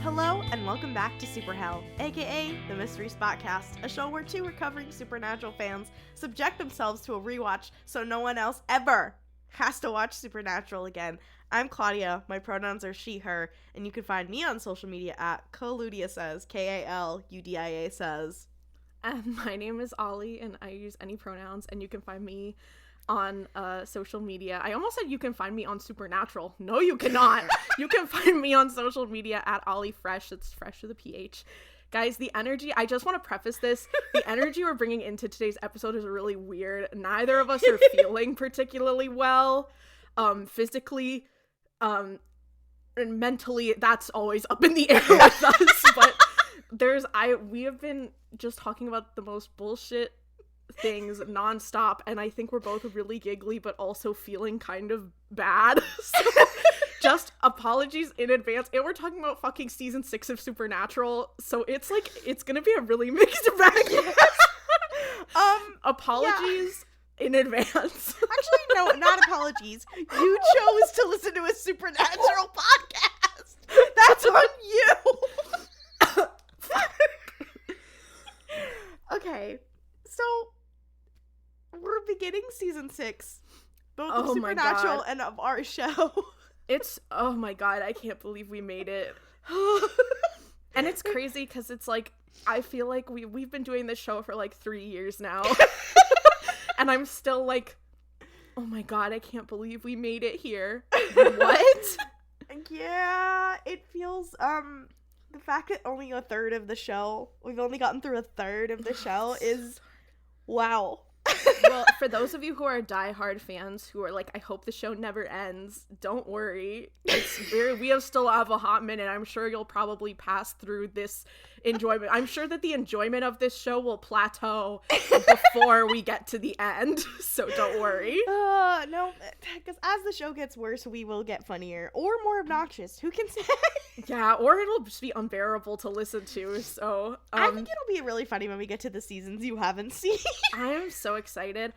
Hello and welcome back to Super Hell, aka the Mystery Spotcast, a show where two recovering Supernatural fans subject themselves to a rewatch so no one else ever has to watch Supernatural again. I'm Klaudia, my pronouns are she, her, and you can find me on social media at Klaudia says, K-A-L-U-D-I-A says. And my name is Ollie, and I use any pronouns, and you can find me on social media. I almost said you can find me on Supernatural. No, you cannot. You can find me on social media at Ollie Fresh. It's fresh with a PH. Guys, the energy, I just want to preface this. The energy we're bringing into today's episode is really weird. Neither of us are feeling particularly well. Physically, and mentally, that's always up in the air with us. But we have been just talking about the most bullshit things nonstop, and I think we're both really giggly but also feeling kind of bad. So just apologies in advance. And we're talking about fucking season 6 of Supernatural, so it's like it's gonna be a really mixed bag. Apologies in advance. Actually, no, not apologies. You chose to listen to a Supernatural podcast. That's on you. Okay, so we're beginning season 6, both of Supernatural and of our show. It's, oh my god, I can't believe we made it. And it's crazy because it's like, I feel like we've been doing this show for like 3 years now. And I'm still like, oh my god, I can't believe we made it here. What? Yeah, it feels, the fact that only a third of the show, we've only gotten through a third of the show is, wow. Well, for those of you who are diehard fans who are like, I hope the show never ends, don't worry. We still have a hot minute. I'm sure you'll probably pass through this enjoyment. I'm sure that the enjoyment of this show will plateau before we get to the end, so don't worry. No, because as the show gets worse, we will get funnier or more obnoxious. Who can say? Yeah, or it'll just be unbearable to listen to, so. I think it'll be really funny when we get to the seasons you haven't seen. I am so excited.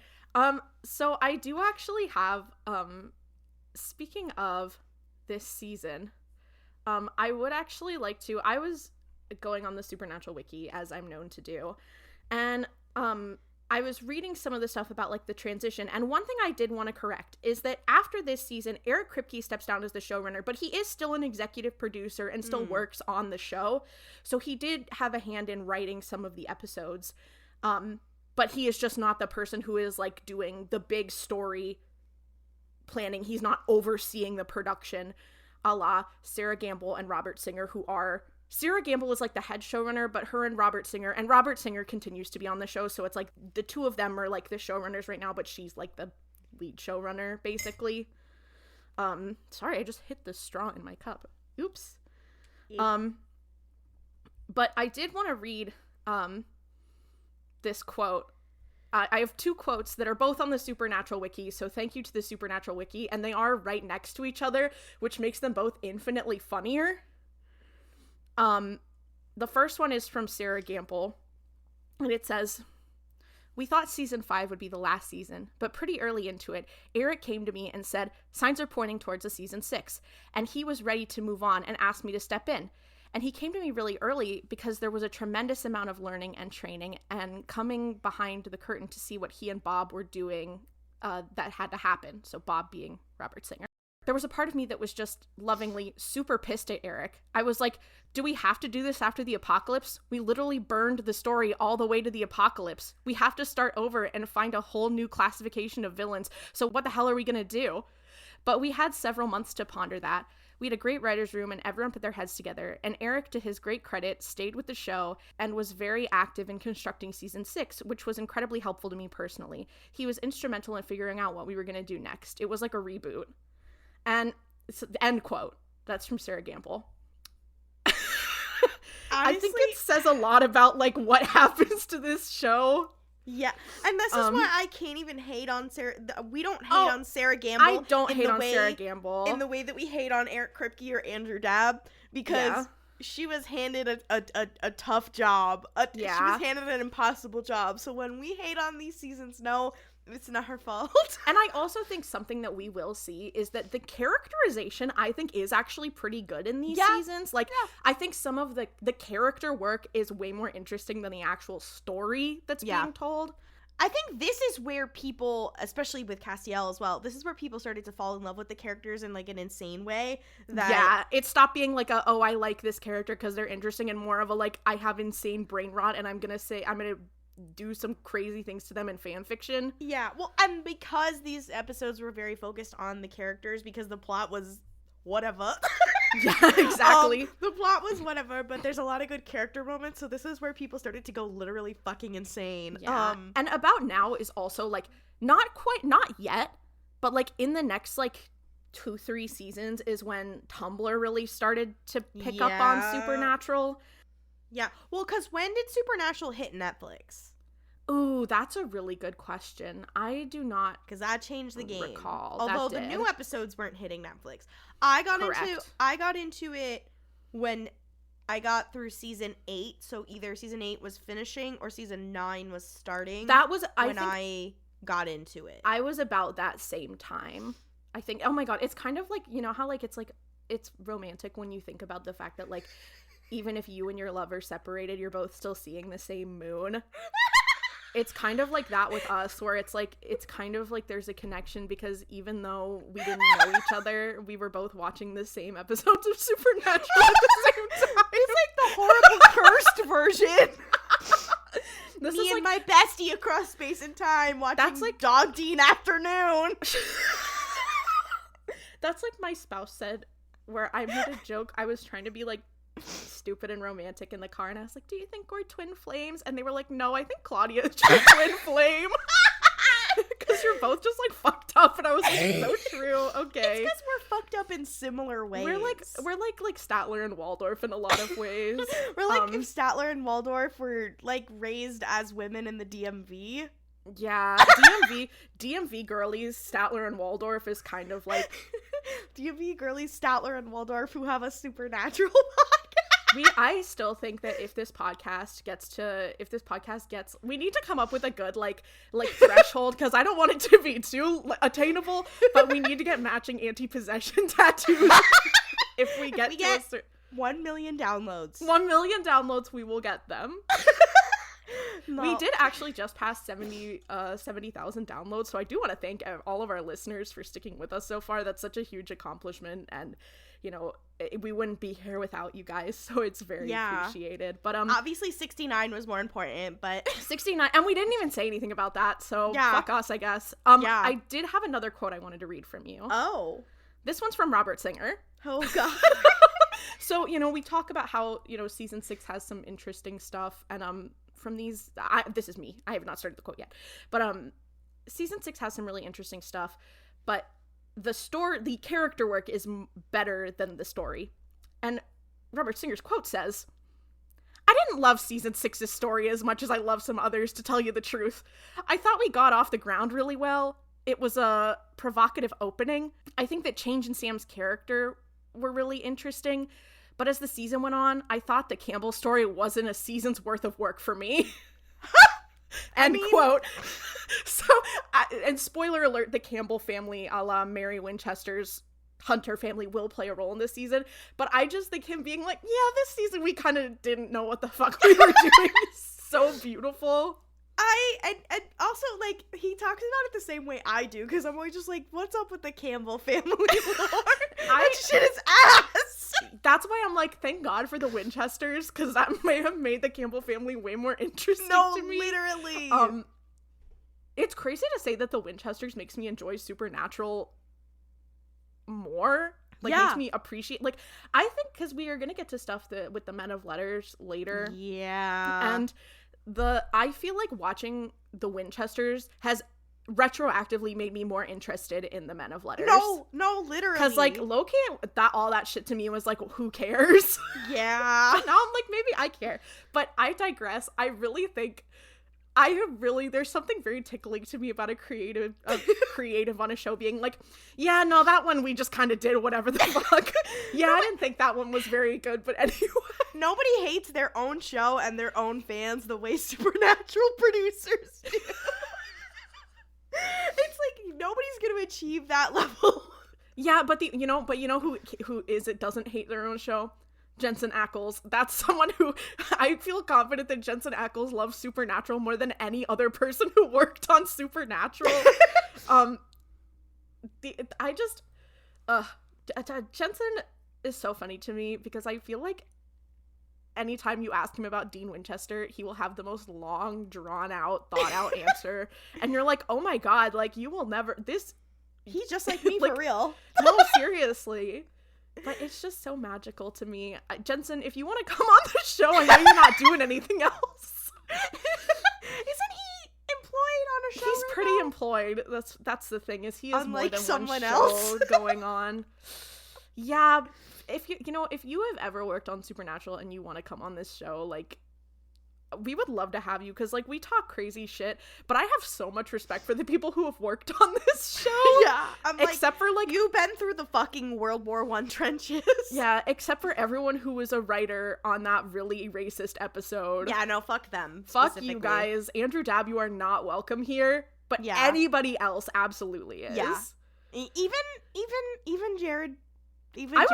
So I do actually have, speaking of this season, I would actually like to, I was going on the Supernatural wiki, as I'm known to do, and, I was reading some of the stuff about, like, the transition, and one thing I did want to correct is that after this season, Eric Kripke steps down as the showrunner, but he is still an executive producer and still works on the show, so he did have a hand in writing some of the episodes, but he is just not the person who is, like, doing the big story planning. He's not overseeing the production, a la Sarah Gamble and Robert Singer, who are... Sarah Gamble is, like, the head showrunner, but her and Robert Singer continues to be on the show, so it's, like, the two of them are, like, the showrunners right now, but she's, like, the lead showrunner, basically. Sorry, I just hit the straw in my cup. Oops. Yeah. But I did want to read, this quote. I have two quotes that are both on the Supernatural wiki, so thank you to the Supernatural wiki, and they are right next to each other, which makes them both infinitely funnier. The first one is from Sarah Gamble, and it says, "We thought season 5 would be the last season, but pretty early into it, Eric came to me and said, signs are pointing towards a season 6, and he was ready to move on and asked me to step in. And he came to me really early because there was a tremendous amount of learning and training and coming behind the curtain to see what he and Bob were doing, that had to happen." So Bob being Robert Singer. "There was a part of me that was just lovingly super pissed at Eric. I was like, do we have to do this after the apocalypse? We literally burned the story all the way to the apocalypse. We have to start over and find a whole new classification of villains. So what the hell are we going to do? But we had several months to ponder that. We had a great writer's room and everyone put their heads together. And Eric, to his great credit, stayed with the show and was very active in constructing season 6, which was incredibly helpful to me personally. He was instrumental in figuring out what we were going to do next. It was like a reboot." And end quote. That's from Sarah Gamble. Honestly, I think it says a lot about, like, what happens to this show. Yeah, and this is why I can't even hate on Sarah. We don't hate on Sarah Gamble. I don't hate on Sarah Gamble. In the way that we hate on Eric Kripke or Andrew Dabb, because she was handed a tough job. She was handed an impossible job. So when we hate on these seasons, no, It's not her fault. And I also think something that we will see is that the characterization, I think, is actually pretty good in these seasons. Like, I think some of the character work is way more interesting than the actual story that's being told. I think this is where people, especially with Castiel as well, this is where people started to fall in love with the characters in, like, an insane way. It stopped being like I like this character because they're interesting, and more of a, like, I have insane brain rot and I'm gonna do some crazy things to them in fan fiction. Yeah, well, and because these episodes were very focused on the characters, because the plot was whatever. Yeah, exactly. The plot was whatever, but there's a lot of good character moments, so this is where people started to go literally fucking insane. Yeah. And About Now is also, like, not yet, but, like, in the next, like, 2-3 seasons is when Tumblr really started to pick up on Supernatural. Yeah. Well, because when did Supernatural hit Netflix? Ooh, that's a really good question. I do not because that changed the game. Recall. Although the new episodes weren't hitting Netflix. I got into it when I got through season 8. So either season 8 was finishing or season 9 was starting. That was I got into it. I was about that same time. I think. Oh my god, it's kind of like, you know how, like, it's romantic when you think about the fact that, like, even if you and your lover separated, you're both still seeing the same moon. It's kind of like that with us, where it's kind of like there's a connection, because even though we didn't know each other, we were both watching the same episodes of Supernatural at the same time. It's like the horrible cursed version. This Me is and like, my bestie across space and time watching that's like Dog Dean Afternoon. That's like my spouse said, where I made a joke. I was trying to be, like, stupid and romantic in the car, and I was like, do you think we're twin flames? And they were like, no, I think Klaudia is your twin flame. Because you're both just, like, fucked up. And I was like, so true. Okay. It's because we're fucked up in similar ways. We're like Statler and Waldorf in a lot of ways. We're like if Statler and Waldorf were, like, raised as women in the DMV. Yeah, DMV girlies, Statler and Waldorf is kind of like DMV girlies, Statler and Waldorf, who have a Supernatural podcast. I still think that if this podcast gets, we need to come up with a good like threshold, because I don't want it to be too attainable, but we need to get matching anti-possession tattoos. If we get 1 million downloads. 1 million downloads, we will get them. No. We did actually just pass 70,000 downloads, so I do want to thank all of our listeners for sticking with us so far. That's such a huge accomplishment, and, you know, we wouldn't be here without you guys, so it's very appreciated. But obviously 69 was more important, but 69, and we didn't even say anything about that, so fuck us, I guess. I did have another quote I wanted to read from you. Oh. This one's from Robert Singer. Oh, God. So, you know, we talk about how, you know, season 6 has some interesting stuff, and from these, this is me, I have not started the quote yet, but season 6 has some really interesting stuff, but the character work is better than the story. And Robert Singer's quote says, "I didn't love season 6's story as much as I love some others, to tell you the truth. I thought we got off the ground really well. It was a provocative opening. I think that change in Sam's character were really interesting. But as the season went on, I thought the Campbell story wasn't a season's worth of work for me." Quote. So, and spoiler alert, the Campbell family, a la Mary Winchester's Hunter family, will play a role in this season. But I just think him being like, yeah, this season we kind of didn't know what the fuck we were doing. So beautiful. And also, like, he talks about it the same way I do, because I'm always just like, what's up with the Campbell family lore? That shit is ass! That's why I'm like, thank God for the Winchesters, because that may have made the Campbell family way more interesting to me. No, literally! It's crazy to say that the Winchesters makes me enjoy Supernatural more. Like, makes me appreciate, like, I think, because we are gonna get to stuff with the Men of Letters later. Yeah. And I feel like watching the Winchesters has retroactively made me more interested in the Men of Letters. No, literally. Because, like, lowkey, all that shit to me was like, who cares? Yeah. But now I'm like, maybe I care. But I digress. I really think there's something very tickling to me about a creative on a show being like, yeah, no, that one we just kind of did whatever the fuck. Yeah, I didn't think that one was very good, but anyway. Nobody hates their own show and their own fans the way Supernatural producers do. anybody's gonna achieve that level. Yeah, but you know who doesn't hate their own show? Jensen Ackles. That's someone who I feel confident that Jensen Ackles loves Supernatural more than any other person who worked on Supernatural. Jensen is so funny to me because I feel like anytime you ask him about Dean Winchester, he will have the most long, drawn out, thought out answer. And you're like, oh my god, like you will never he's just like me, like, for real. No, seriously. But it's just so magical to me. Jensen, if you want to come on the show, I know you're not doing anything else. Isn't he employed on a show? He's right pretty now? employed. That's the thing, is he has Unlike more than someone one else. show going on. Yeah, if you have ever worked on Supernatural and you want to come on this show, like, we would love to have you, because like we talk crazy shit, but I have so much respect for the people who have worked on this show. Yeah, except for like you've been through the fucking World War I trenches. Yeah, except for everyone who was a writer on that really racist episode. Yeah, no, fuck them. Fuck you guys. Andrew Dabb, you are not welcome here. But yeah, anybody else absolutely is. Yeah, even Jared. I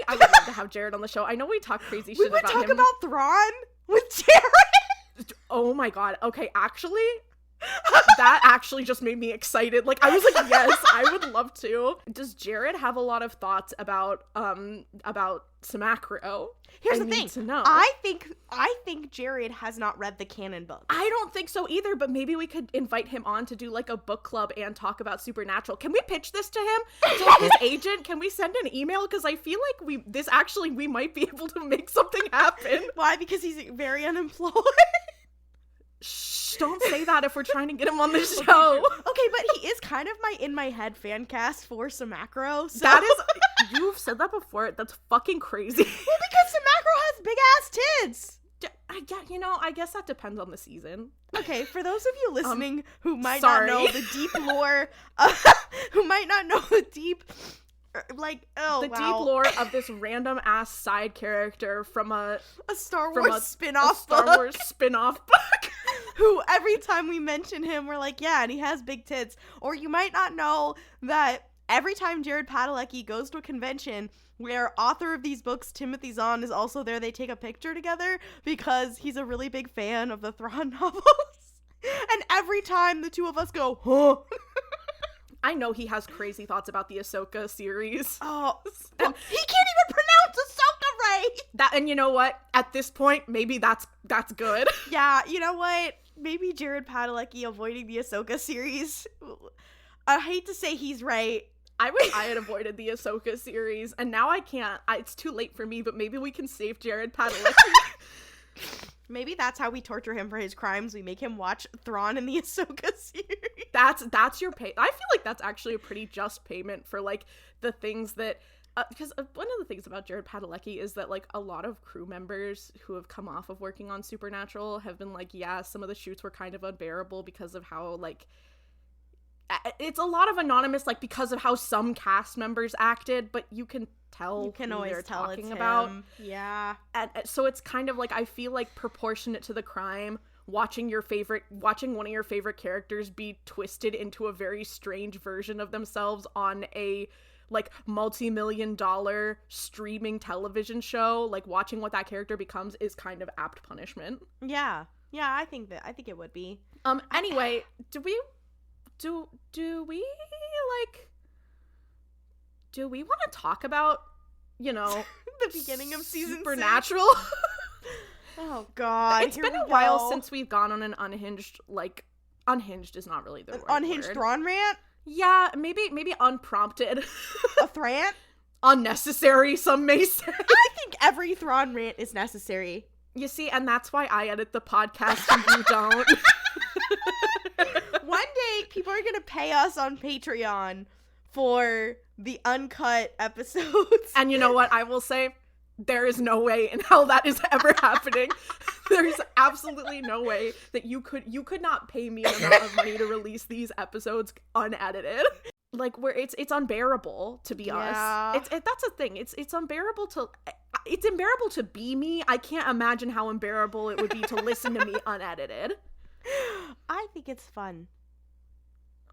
would love to have Jared on the show. I know we talk crazy shit about him. We would talk about Thrawn with Jared. Oh my god. Okay, actually, that actually just made me excited. Like, I was like, yes, I would love to. Does Jared have a lot of thoughts about Samacro? Here's the thing. To know. I think Jared has not read the canon book. I don't think so either, but maybe we could invite him on to do like a book club and talk about Supernatural. Can we pitch this to him? To his agent? Can we send an email? Because I feel like we might be able to make something happen. Why? Because he's very unemployed. Shh, don't say that if we're trying to get him on the show. Okay, but he is kind of my in my head fan cast for Samacro. So. That is, you've said that before. That's fucking crazy. Well, because Samacro has big ass tits. I guess that depends on the season. Okay, for those of you listening who might sorry. not know the deep lore, who might not know the deep, deep lore of this random ass side character from a Star Wars spin-off book. Who every time we mention him, we're like, yeah, and he has big tits. Or you might not know that every time Jared Padalecki goes to a convention where author of these books, Timothy Zahn, is also there, they take a picture together because he's a really big fan of the Thrawn novels. And every time the two of us go, huh? I know he has crazy thoughts about the Ahsoka series. Oh, well, he can't even pronounce Ahsoka right. And you know what? At this point, maybe that's good. Yeah, you know what? Maybe Jared Padalecki avoiding the Ahsoka series. I hate to say he's right. I wish I had avoided the Ahsoka series, and now I can't. It's too late for me, but maybe we can save Jared Padalecki. Maybe that's how we torture him for his crimes. We make him watch Thrawn in the Ahsoka series. That's your pay. I feel like that's actually a pretty just payment for like the things that because one of the things about Jared Padalecki is that like a lot of crew members who have come off of working on Supernatural have been like, yeah, some of the shoots were kind of unbearable because of how like it's a lot of anonymous, like because of how some cast members acted, but you can tell you can who always they're tell talking it's about. Him. Yeah. And so it's kind of like, I feel like proportionate to the crime, watching one of your favorite characters be twisted into a very strange version of themselves on a like multi-million-dollar streaming television show, like watching what that character becomes is kind of apt punishment. Yeah. Yeah, I think it would be. Anyway, do we want to talk about, the beginning of season Supernatural? Oh god. It's been a while since we've gone on an unhinged is not really the word. Unhinged Thrawn rant? Yeah, maybe unprompted. A Thrant? Unnecessary, some may say. I think every Thrawn rant is necessary. You see, and that's why I edit the podcast and you don't. One day, people are gonna pay us on Patreon for the uncut episodes. And you know what I will say? There is no way in hell that is ever happening. There's absolutely no way that you could not pay me an amount of money to release these episodes unedited. Like, where it's unbearable to be us. That's a thing. It's unbearable to be me. I can't imagine how unbearable it would be to listen to me unedited. I think it's fun.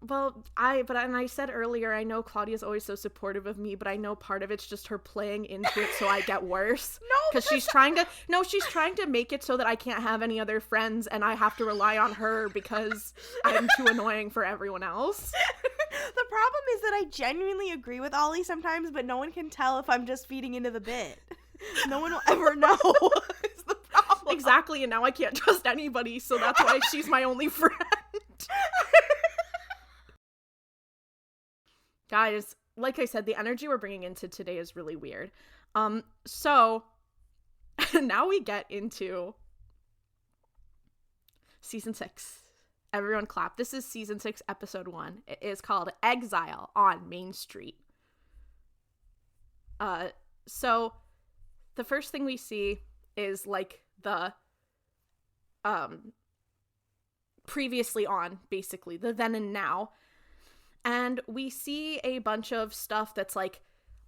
Well, I said earlier, I know Claudia's always so supportive of me, but I know part of it's just her playing into it so I get worse. No, because she's trying to make it so that I can't have any other friends and I have to rely on her because I'm too annoying for everyone else. The problem is that I genuinely agree with Ollie sometimes, but no one can tell if I'm just feeding into the bit. No one will ever know. Is the problem. Exactly, and now I can't trust anybody, so that's why she's my only friend. Guys, like I said, the energy we're bringing into today is really weird. So now we get into season 6. Everyone clap. This is season 6, episode 1. It is called Exile on Main Street. So the first thing we see is like the previously on, basically, the then and now. And we see a bunch of stuff that's like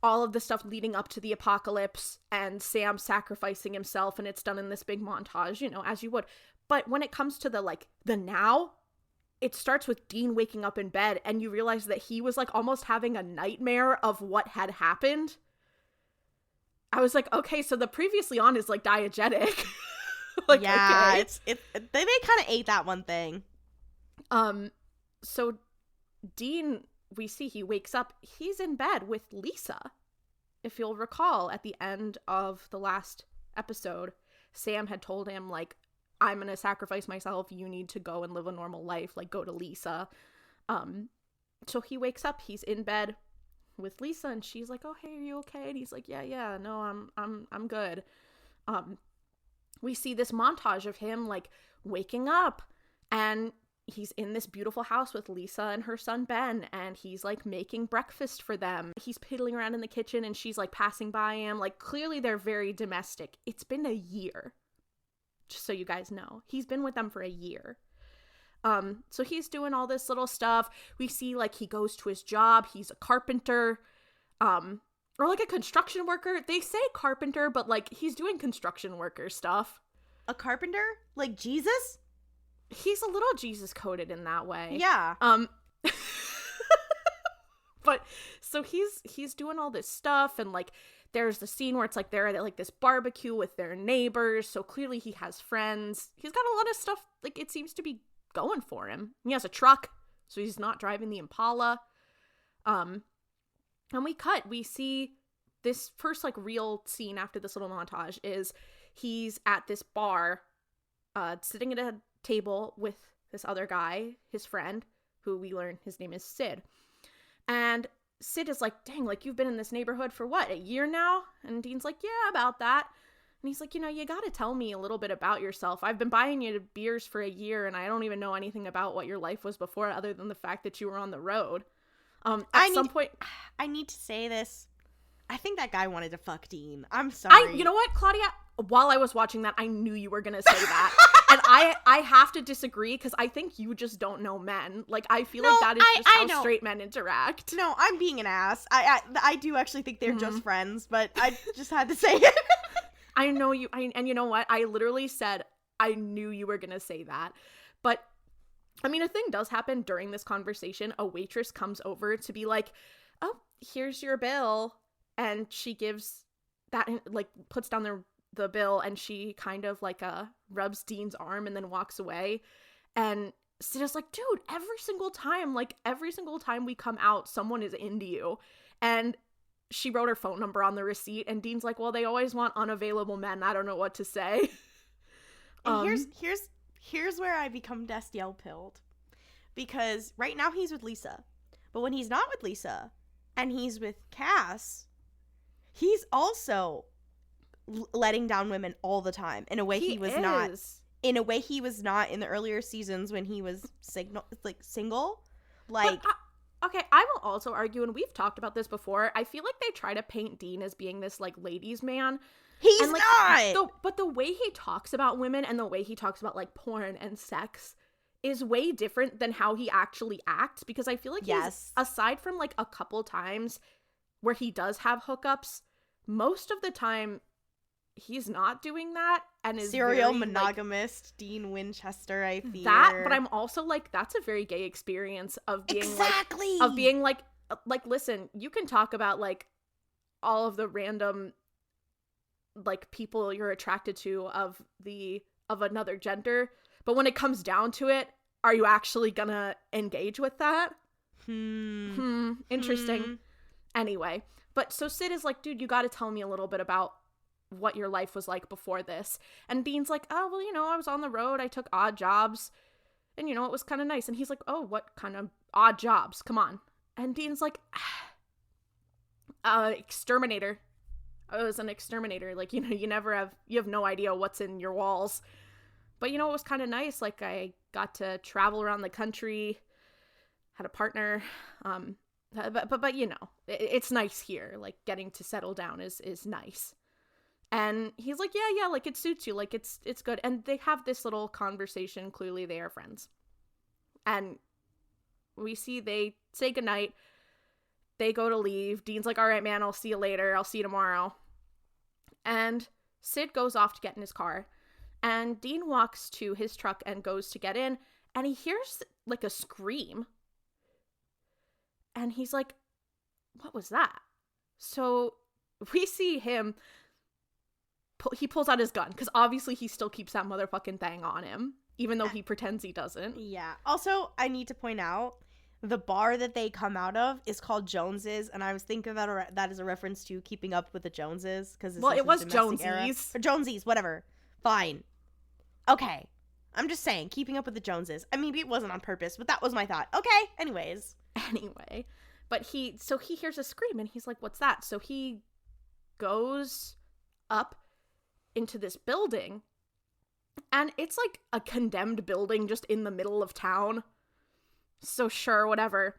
all of the stuff leading up to the apocalypse and Sam sacrificing himself, and it's done in this big montage, you know, as you would. But when it comes to the now, it starts with Dean waking up in bed and you realize that he was like almost having a nightmare of what had happened. I was like, okay, so the previously on is like diegetic. Like, yeah, okay. They kind of ate that one thing. So Dean, we see he wakes up, he's in bed with Lisa. If you'll recall, at the end of the last episode, Sam had told him, like, I'm gonna sacrifice myself, you need to go and live a normal life, like, go to Lisa. So he wakes up, he's in bed with Lisa, and she's like, oh, hey, are you okay? And he's like, yeah, no, I'm good. We see this montage of him, like, waking up, and he's in this beautiful house with Lisa and her son Ben, and he's like making breakfast for them. He's piddling around in the kitchen and she's like passing by him. Like, clearly they're very domestic. It's been a year, just so you guys know. He's been with them for a year. So he's doing all this little stuff. We see like he goes to his job. He's a carpenter, or like a construction worker. They say carpenter, but like he's doing construction worker stuff. A carpenter? Like Jesus? He's a little Jesus coded in that way. Yeah. But so he's doing all this stuff, and like there's the scene where it's like they're at like this barbecue with their neighbors, so clearly he has friends. He's got a lot of stuff, like it seems to be going for him. He has a truck, so he's not driving the Impala. And we see this first like real scene after this little montage is he's at this bar, sitting at a table with this other guy, his friend, who we learn his name is Sid. And Sid is like, dang, like you've been in this neighborhood for what, a year now? And Dean's like, yeah, about that. And he's like, you know, you gotta tell me a little bit about yourself. I've been buying you beers for a year and I don't even know anything about what your life was before other than the fact that you were on the road. At some point I need to say this. I think that guy wanted to fuck Dean. I'm sorry. You know what, Claudia? While I was watching that, I knew you were gonna say that. And I have to disagree because I think you just don't know men. Like, I feel like that is just how straight men interact. No, I'm being an ass. I do actually think they're just friends, but I just had to say it. I know you, and you know what? I literally said I knew you were gonna say that. But, I mean, a thing does happen during this conversation. A waitress comes over to be like, oh, here's your bill. And she gives that, like, puts down the bill, and she kind of like rubs Dean's arm and then walks away. And Sid is like, dude, every single time we come out, someone is into you. And she wrote her phone number on the receipt, and Dean's like, well, they always want unavailable men. I don't know what to say. And here's where I become Destiel pilled, because right now he's with Lisa, but when he's not with Lisa and he's with Cass, he's also letting down women all the time in a way he was not in the earlier seasons when he was single. Like, okay, I will also argue, and we've talked about this before, I feel like they try to paint Dean as being this like ladies man. He's and, like, not. But the way he talks about women and the way he talks about like porn and sex is way different than how he actually acts, because I feel like he's, aside from like a couple times where he does have hookups, most of the time he's not doing that and is serial very, monogamist Dean Winchester, I fear. That, but I'm also like, that's a very gay experience of being exactly like, of being like listen, you can talk about like all of the random like people you're attracted to of another gender, but when it comes down to it, are you actually gonna engage with that? Interesting. Anyway, but so Sid is like, dude, you gotta tell me a little bit about what your life was like before this. And Dean's like, oh, well, you know, I was on the road, I took odd jobs, and you know, it was kind of nice. And he's like, oh, what kind of odd jobs? Come on. And Dean's like, exterminator. I was an exterminator. Like, you know, you have no idea what's in your walls. But, you know, it was kind of nice. Like, I got to travel around the country, had a partner. But you know, it's nice here. Like, getting to settle down is nice. And he's like, yeah, like, it suits you. Like, it's good. And they have this little conversation. Clearly, they are friends. And we see they say goodnight. They go to leave. Dean's like, all right, man, I'll see you later. I'll see you tomorrow. And Sid goes off to get in his car. And Dean walks to his truck and goes to get in. And he hears, like, a scream. And he's like, what was that? So we see him. He pulls out his gun. Because obviously he still keeps that motherfucking thing on him. Even though he pretends he doesn't. Yeah. Also, I need to point out, the bar that they come out of is called Jones's, and I was thinking that as a reference to Keeping Up with the Joneses, because well, it was Jonesy's. Or Jonesy's, whatever. Fine. Okay. I'm just saying, Keeping Up with the Joneses. I mean, it wasn't on purpose, but that was my thought. Okay. Anyways. Anyway, but he hears a scream, and he's like, what's that? So he goes up into this building, and it's like a condemned building just in the middle of town. So sure, whatever.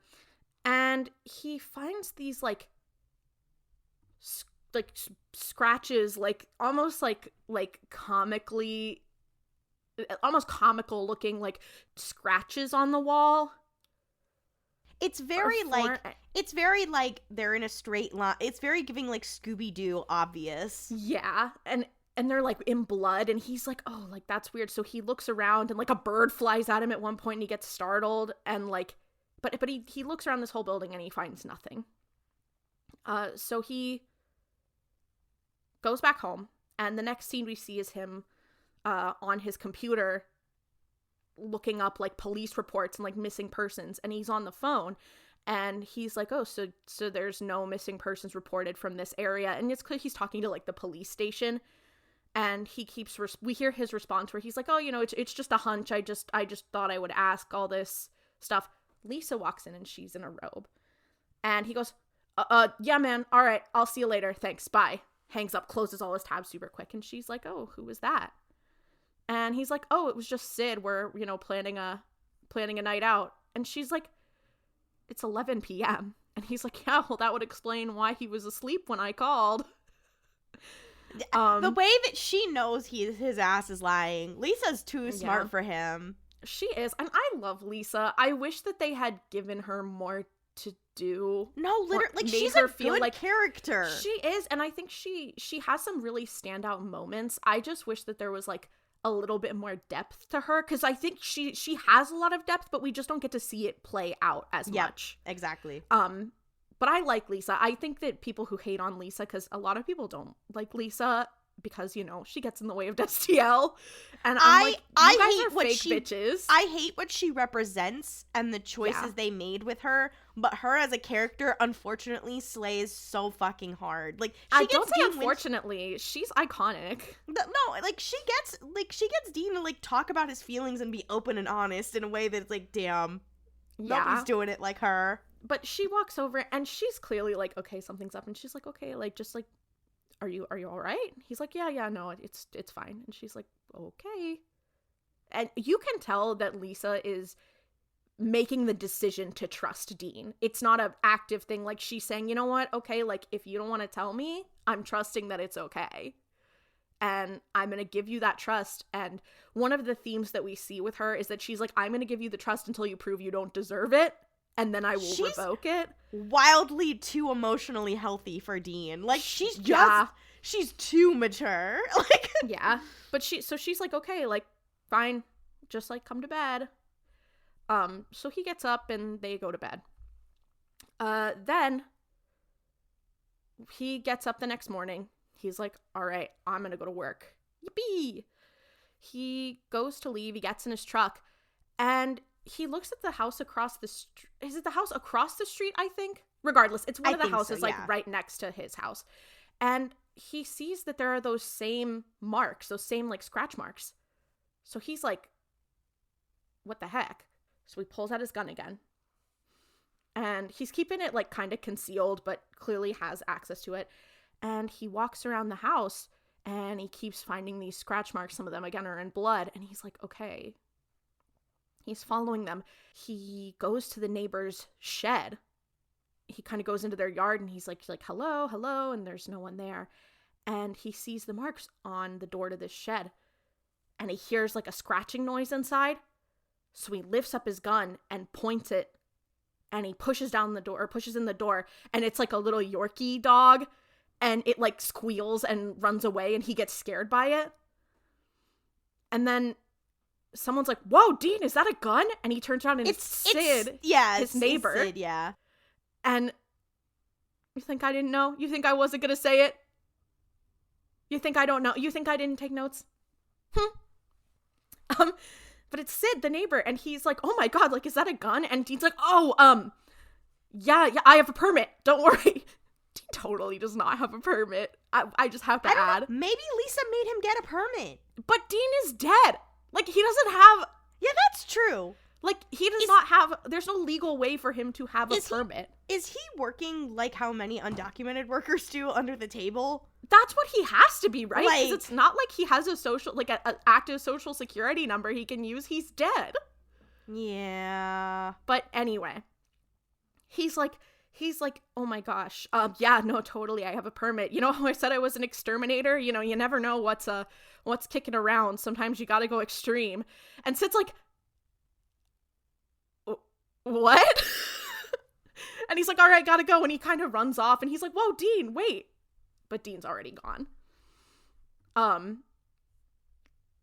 And he finds these like scratches, like almost like comically, almost comical looking like scratches on the wall. It's very like they're in a straight line. It's very giving like Scooby-Doo obvious. Yeah, and they're like in blood, and he's like, oh, like that's weird. So he looks around, and like a bird flies at him at one point, and he gets startled, and like, but he looks around this whole building, and he finds nothing. So he goes back home, and the next scene we see is him on his computer looking up like police reports and like missing persons, and he's on the phone. And he's like, oh, so there's no missing persons reported from this area. And it's clear he's talking to like the police station. And he keeps, we hear his response where he's like, oh, you know, it's just a hunch. I just thought I would ask all this stuff. Lisa walks in and she's in a robe. And he goes, yeah, man. All right. I'll see you later. Thanks. Bye. Hangs up, closes all his tabs super quick. And she's like, oh, who was that? And he's like, oh, it was just Sid. We're, you know, planning a night out. And she's like, it's 11 p.m. And he's like, yeah, well, that would explain why he was asleep when I called. The way that she knows his ass is lying. Lisa's too smart for him. She is. And I love Lisa. I wish that they had given her more to do. No, literally, like, she's a good like character. She is. And I think she has some really standout moments. I just wish that there was like a little bit more depth to her, because I think she has a lot of depth, but we just don't get to see it play out as much. Exactly. But I like Lisa. I think that people who hate on Lisa, because a lot of people don't like Lisa because, you know, she gets in the way of Destiel. And I'm like, you guys hate are what fake bitches. I hate what she represents and the choices they made with her. But her as a character, unfortunately, slays so fucking hard. Like, I don't say unfortunately. She's iconic. No, like she gets Dean to like talk about his feelings and be open and honest in a way that's like, damn, nobody's doing it like her. But she walks over and she's clearly like, okay, something's up. And she's like, okay, like, just like, are you all right? He's like, yeah, no, it's fine. And she's like, okay. And you can tell that Lisa is making the decision to trust Dean. It's not an active thing. Like, she's saying, you know what? Okay, like, if you don't want to tell me, I'm trusting that it's okay. And I'm going to give you that trust. And one of the themes that we see with her is that she's like, I'm going to give you the trust until you prove you don't deserve it. And then I will revoke it. Wildly too emotionally healthy for Dean. Like, she's she's too mature. Like, yeah. But she's like, okay, like, fine, just like come to bed. So he gets up and they go to bed. Then he gets up the next morning. He's like, all right, I'm gonna go to work. Yippee! He goes to leave. He gets in his truck and he looks at the house across the street. Is it the house across the street, I think? Regardless, it's one of the houses, so, yeah. Like, right next to his house. And he sees that there are those same marks, those same, like, scratch marks. So he's like, what the heck? So he pulls out his gun again. And he's keeping it, like, kind of concealed, but clearly has access to it. And he walks around the house, and he keeps finding these scratch marks. Some of them, again, are in blood. And he's like, okay. He's following them. He goes to the neighbor's shed. He kind of goes into their yard, and he's like, hello, hello, and there's no one there. And he sees the marks on the door to this shed. And he hears, like, a scratching noise inside. So he lifts up his gun and points it. And he pushes in the door, and it's like a little Yorkie dog. And it, like, squeals and runs away, and he gets scared by it. And then someone's like, whoa, Dean, is that a gun? And he turns around and it's Sid, his neighbor. It's Sid, yeah. And you think I didn't know? You think I wasn't gonna say it? You think I don't know? You think I didn't take notes? But it's Sid, the neighbor, and he's like, oh my god, like, is that a gun? And Dean's like, yeah, I have a permit. Don't worry. Dean totally does not have a permit. I just have to add. Maybe Lisa made him get a permit. But Dean is dead. Like, he doesn't have... Yeah, that's true. Like, he does not have... There's no legal way for him to have a permit. Is he working like how many undocumented workers do under the table? That's what he has to be, right? Because Like, it's not like he has a social... Like, an active social security number he can use. He's dead. Yeah. But anyway. He's like, oh my gosh. Yeah, no, totally. I have a permit. You know how I said I was an exterminator? You know, you never know what's kicking around. Sometimes you gotta go extreme. And Sid's like, what? And he's like, all right, gotta go. And he kind of runs off and he's like, whoa, Dean, wait. But Dean's already gone.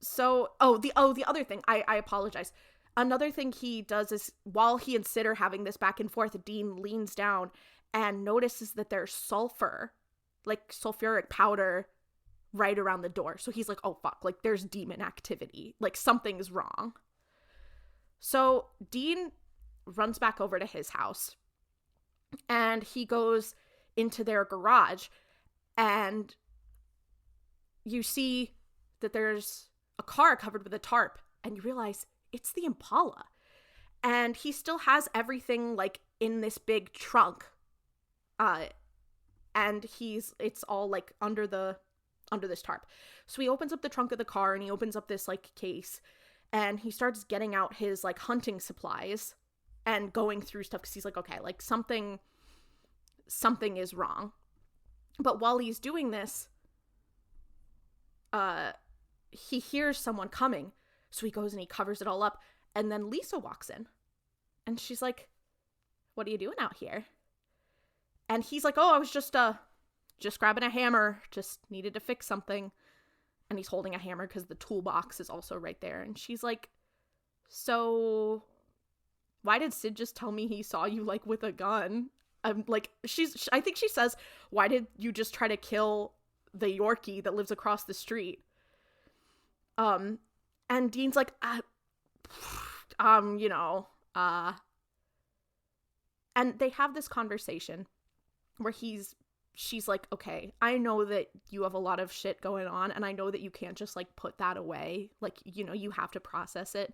So, the other thing, I apologize. Another thing he does is, while he and Sid are having this back and forth, Dean leans down and notices that there's sulfur, like sulfuric powder, right around the door. So he's like, oh fuck, like there's demon activity. Like something's wrong. So Dean runs back over to his house and he goes into their garage and you see that there's a car covered with a tarp and you realize it's the Impala. And he still has everything like in this big trunk. And it's all like under this tarp. So he opens up the trunk of the car and he opens up this like case and he starts getting out his like hunting supplies and going through stuff because he's like, okay, like something is wrong. But while he's doing this, he hears someone coming. So he goes and he covers it all up. And then Lisa walks in. And she's like, what are you doing out here? And he's like, oh, I was just grabbing a hammer. Just needed to fix something. And he's holding a hammer because the toolbox is also right there. And she's like, so why did Sid just tell me he saw you like with a gun? Like, I think she says, why did you just try to kill the Yorkie that lives across the street? And Dean's like, and they have this conversation where she's like, okay, I know that you have a lot of shit going on and I know that you can't just like put that away. Like, you know, you have to process it.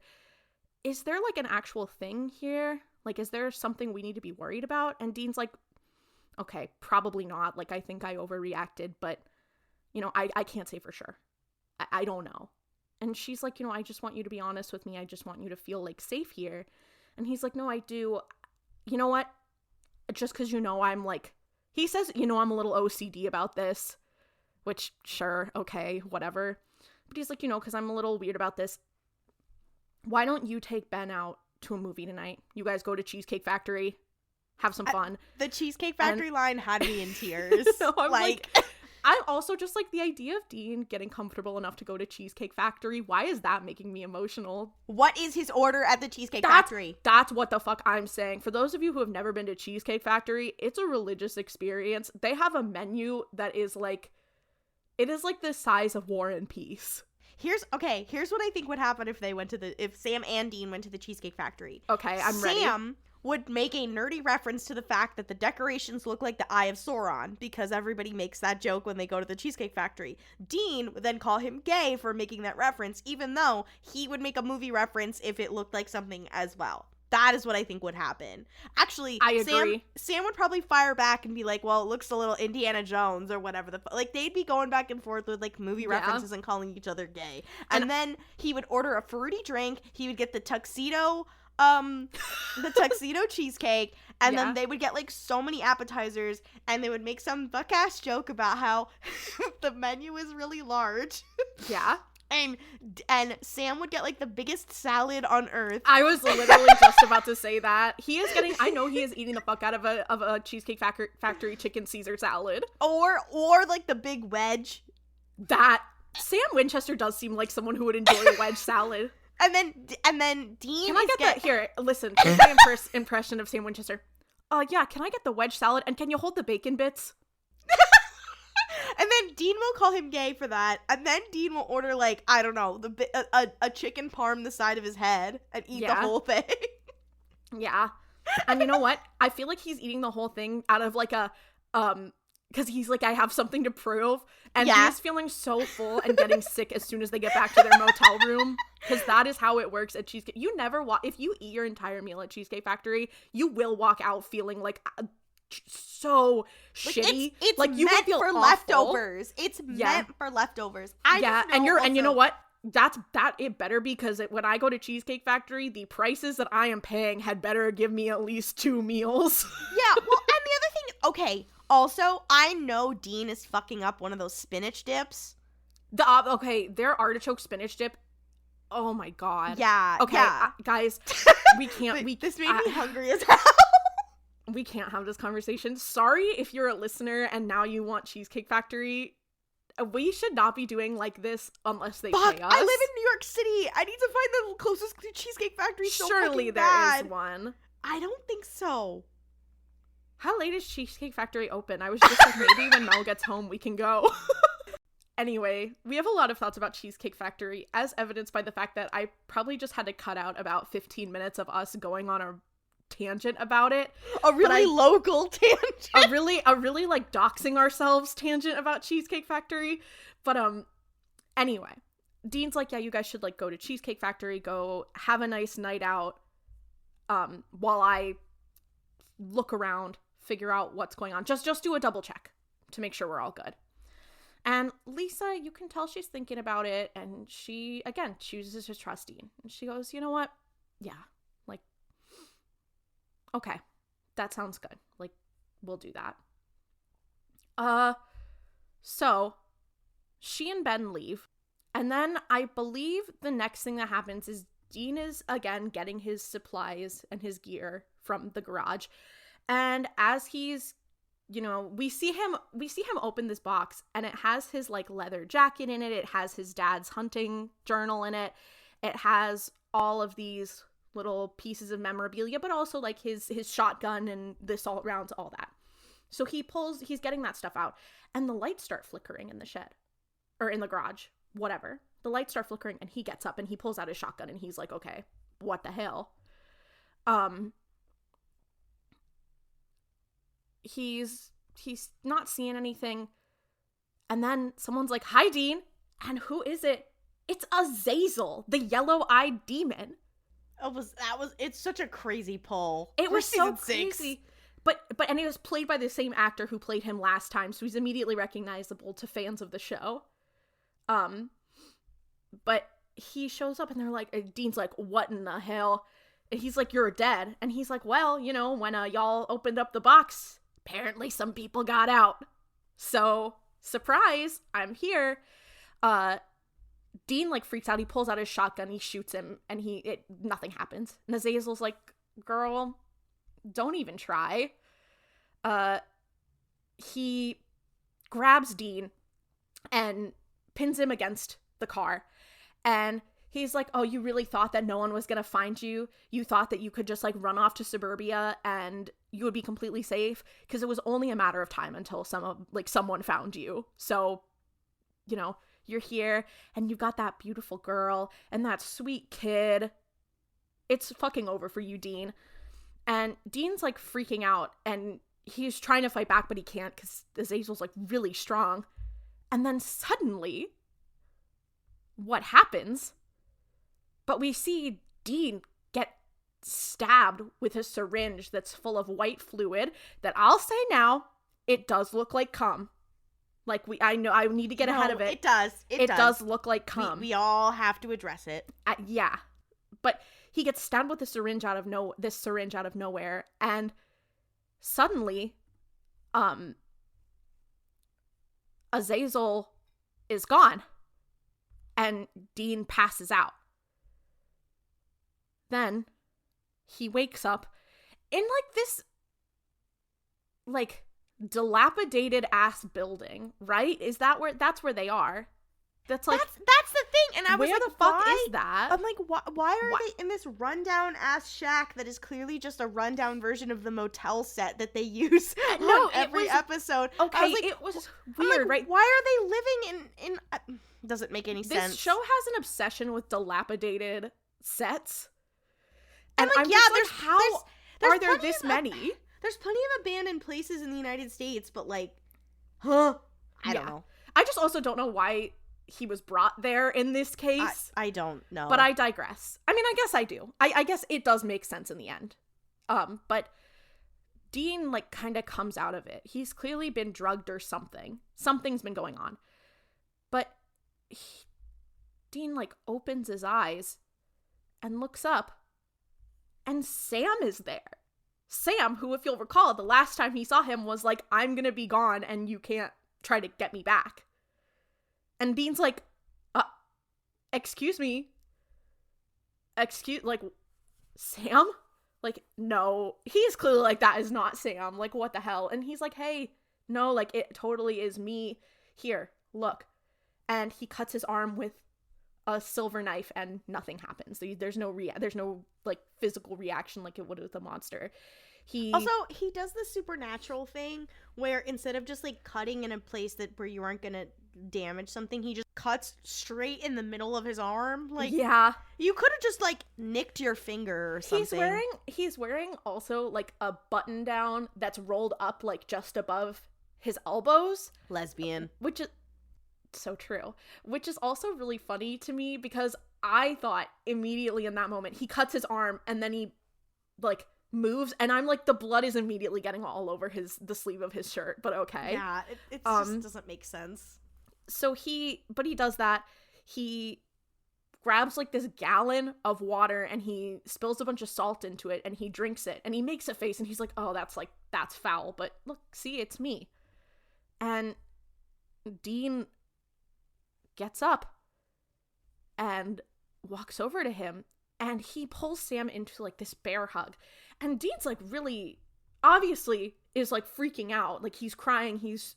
Is there like an actual thing here? Like, is there something we need to be worried about? And Dean's like, okay, probably not. Like, I think I overreacted, but you know, I can't say for sure. I don't know. And she's like, you know, I just want you to be honest with me. I just want you to feel like safe here. And he's like, no, I do. You know what? Just because, you know, I'm like, he says, you know, I'm a little OCD about this, which sure. Okay, whatever. But he's like, you know, because I'm a little weird about this. Why don't you take Ben out to a movie tonight? You guys go to Cheesecake Factory, have some fun. The Cheesecake Factory line had me in tears. So I'm like I'm also just like the idea of Dean getting comfortable enough to go to Cheesecake Factory. Why is that making me emotional? What is his order at the Cheesecake Factory? That's what the fuck I'm saying. For those of you who have never been to Cheesecake Factory, it's a religious experience. They have a menu that is like, it is like the size of War and Peace. Here's what I think would happen if Sam and Dean went to the Cheesecake Factory. Okay, I'm ready. Sam would make a nerdy reference to the fact that the decorations look like the Eye of Sauron, because everybody makes that joke when they go to the Cheesecake Factory. Dean would then call him gay for making that reference, even though he would make a movie reference if it looked like something as well. That is what I think would happen. Actually, I agree. Sam would probably fire back and be like, well, it looks a little Indiana Jones or whatever. Like, they'd be going back and forth with, like, movie references and calling each other gay. And then he would order a fruity drink. He would get the tuxedo cheesecake, and then they would get like so many appetizers, and they would make some buck-ass joke about how the menu is really large. Yeah. And Sam would get like the biggest salad on earth. I was literally just about to say that. I know he is eating the fuck out of a Cheesecake Factory chicken Caesar salad. Or like the big wedge. That Sam Winchester does seem like someone who would enjoy a wedge salad. And then Dean. Can I get that? Here, listen. Here's my impression of Sam Winchester. Yeah. Can I get the wedge salad? And can you hold the bacon bits? And then Dean will call him gay for that. And then Dean will order, like, I don't know, a chicken parm the side of his head and eat the whole thing. Yeah. And you know what? I feel like he's eating the whole thing out of like a because he's like, I have something to prove. And he's feeling so full and getting sick as soon as they get back to their motel room. Because that is how it works at Cheesecake. You never if you eat your entire meal at Cheesecake Factory, you will walk out feeling like so shitty. It's like you meant feel for awful. Leftovers. It's meant for leftovers. And you know what? That it better, because when I go to Cheesecake Factory, the prices that I am paying had better give me at least 2 meals. Yeah, well, and the other thing, okay, also, I know Dean is fucking up one of those spinach dips. Their artichoke spinach dip. Oh my god. Yeah. Okay, yeah. Guys, we can't. This made me hungry as hell. We can't have this conversation. Sorry if you're a listener and now you want Cheesecake Factory. We should not be doing like this unless they pay us. I live in New York City. I need to find the closest Cheesecake Factory. Surely there is one. I don't think so. How late is Cheesecake Factory open? I was just like, maybe when Mel gets home we can go. Anyway, we have a lot of thoughts about Cheesecake Factory, as evidenced by the fact that I probably just had to cut out about 15 minutes of us going on a tangent about it. A really local tangent. A really like doxing ourselves tangent about Cheesecake Factory. But anyway, Dean's like, yeah, you guys should like go to Cheesecake Factory, go have a nice night out while I look around, figure out what's going on. Just do a double check to make sure we're all good. And Lisa, you can tell she's thinking about it, and she again chooses to trust Dean. And she goes, you know what? Yeah, like, okay, that sounds good. Like, we'll do that. So she and Ben leave, and then I believe the next thing that happens is Dean is again getting his supplies and his gear from the garage, and as he's, you know, we see him open this box, and it has his like leather jacket in it. It has his dad's hunting journal in it. It has all of these little pieces of memorabilia, but also like his shotgun and the assault rounds, all that. So he's getting that stuff out, and the lights start flickering in the shed or in the garage, whatever. The lights start flickering, and he gets up and he pulls out his shotgun, and he's like, okay, what the hell? He's not seeing anything. And then someone's like, hi, Dean. And who is it? It's Azazel, the yellow-eyed demon. It's such a crazy pull. It was so crazy. But and it was played by the same actor who played him last time, so he's immediately recognizable to fans of the show. But he shows up, and they're like, Dean's like, what in the hell? And he's like, you're dead. And he's like, well, you know, when y'all opened up the box, apparently some people got out. So, surprise, I'm here. Dean like freaks out. He pulls out his shotgun, he shoots him, and nothing happens. And Azazel's like, girl, don't even try. He grabs Dean and pins him against the car. And he's like, oh, you really thought that no one was going to find you? You thought that you could just like run off to suburbia and you would be completely safe? Because it was only a matter of time until someone found you. So, you know, you're here and you've got that beautiful girl and that sweet kid. It's fucking over for you, Dean. And Dean's like freaking out and he's trying to fight back, but he can't because Azazel's like really strong. And then suddenly, what happens? But we see Dean get stabbed with a syringe that's full of white fluid that I'll say now, it does look like cum. Like, I know I need to get ahead of it. It does. It does look like cum. We all have to address it. Yeah. But he gets stabbed with this syringe out of nowhere, and suddenly, Azazel is gone, and Dean passes out. Then he wakes up in like this like dilapidated ass building, right? That's where they are? That's like that's the thing. And I was where like, the fuck why? is that? I'm like, why are they in this rundown ass shack that is clearly just a rundown version of the motel set that they use on every episode? Okay, I was like, it was weird, like, right? Why are they living in doesn't make any sense. This show has an obsession with dilapidated sets. And like, I'm yeah, just like, how are there this many? There's plenty of abandoned places in the United States, but like, I don't know. I just also don't know why he was brought there in this case. I don't know. But I digress. I mean, I guess I do. I guess it does make sense in the end. But Dean, like, kind of comes out of it. He's clearly been drugged or something. Something's been going on. But Dean, like, opens his eyes and looks up. And Sam is there. Sam, who, if you'll recall, the last time he saw him was like, I'm gonna be gone and you can't try to get me back. And Dean's like, excuse me? Like, Sam? Like, no. He's clearly like, that is not Sam. Like, what the hell? And he's like, hey, no, like, it totally is me. Here, look. And he cuts his arm with a silver knife and nothing happens. There's no like physical reaction like it would with a monster. He does the supernatural thing where instead of just like cutting in a place where you aren't gonna damage something, he just cuts straight in the middle of his arm. Like, yeah, you could have just like nicked your finger or something. He's wearing also like a button down that's rolled up like just above his elbows. Lesbian. Which is so true. Which is also really funny to me because I thought immediately in that moment he cuts his arm and then he like moves and I'm like, the blood is immediately getting all over the sleeve of his shirt, but okay. Yeah, it just doesn't make sense. So he does that. He grabs like this gallon of water and he spills a bunch of salt into it and he drinks it and he makes a face and he's like, oh, that's foul, but look, see, it's me. And Dean gets up and walks over to him and he pulls Sam into like this bear hug. And Dean's like really obviously is like freaking out. Like he's crying. He's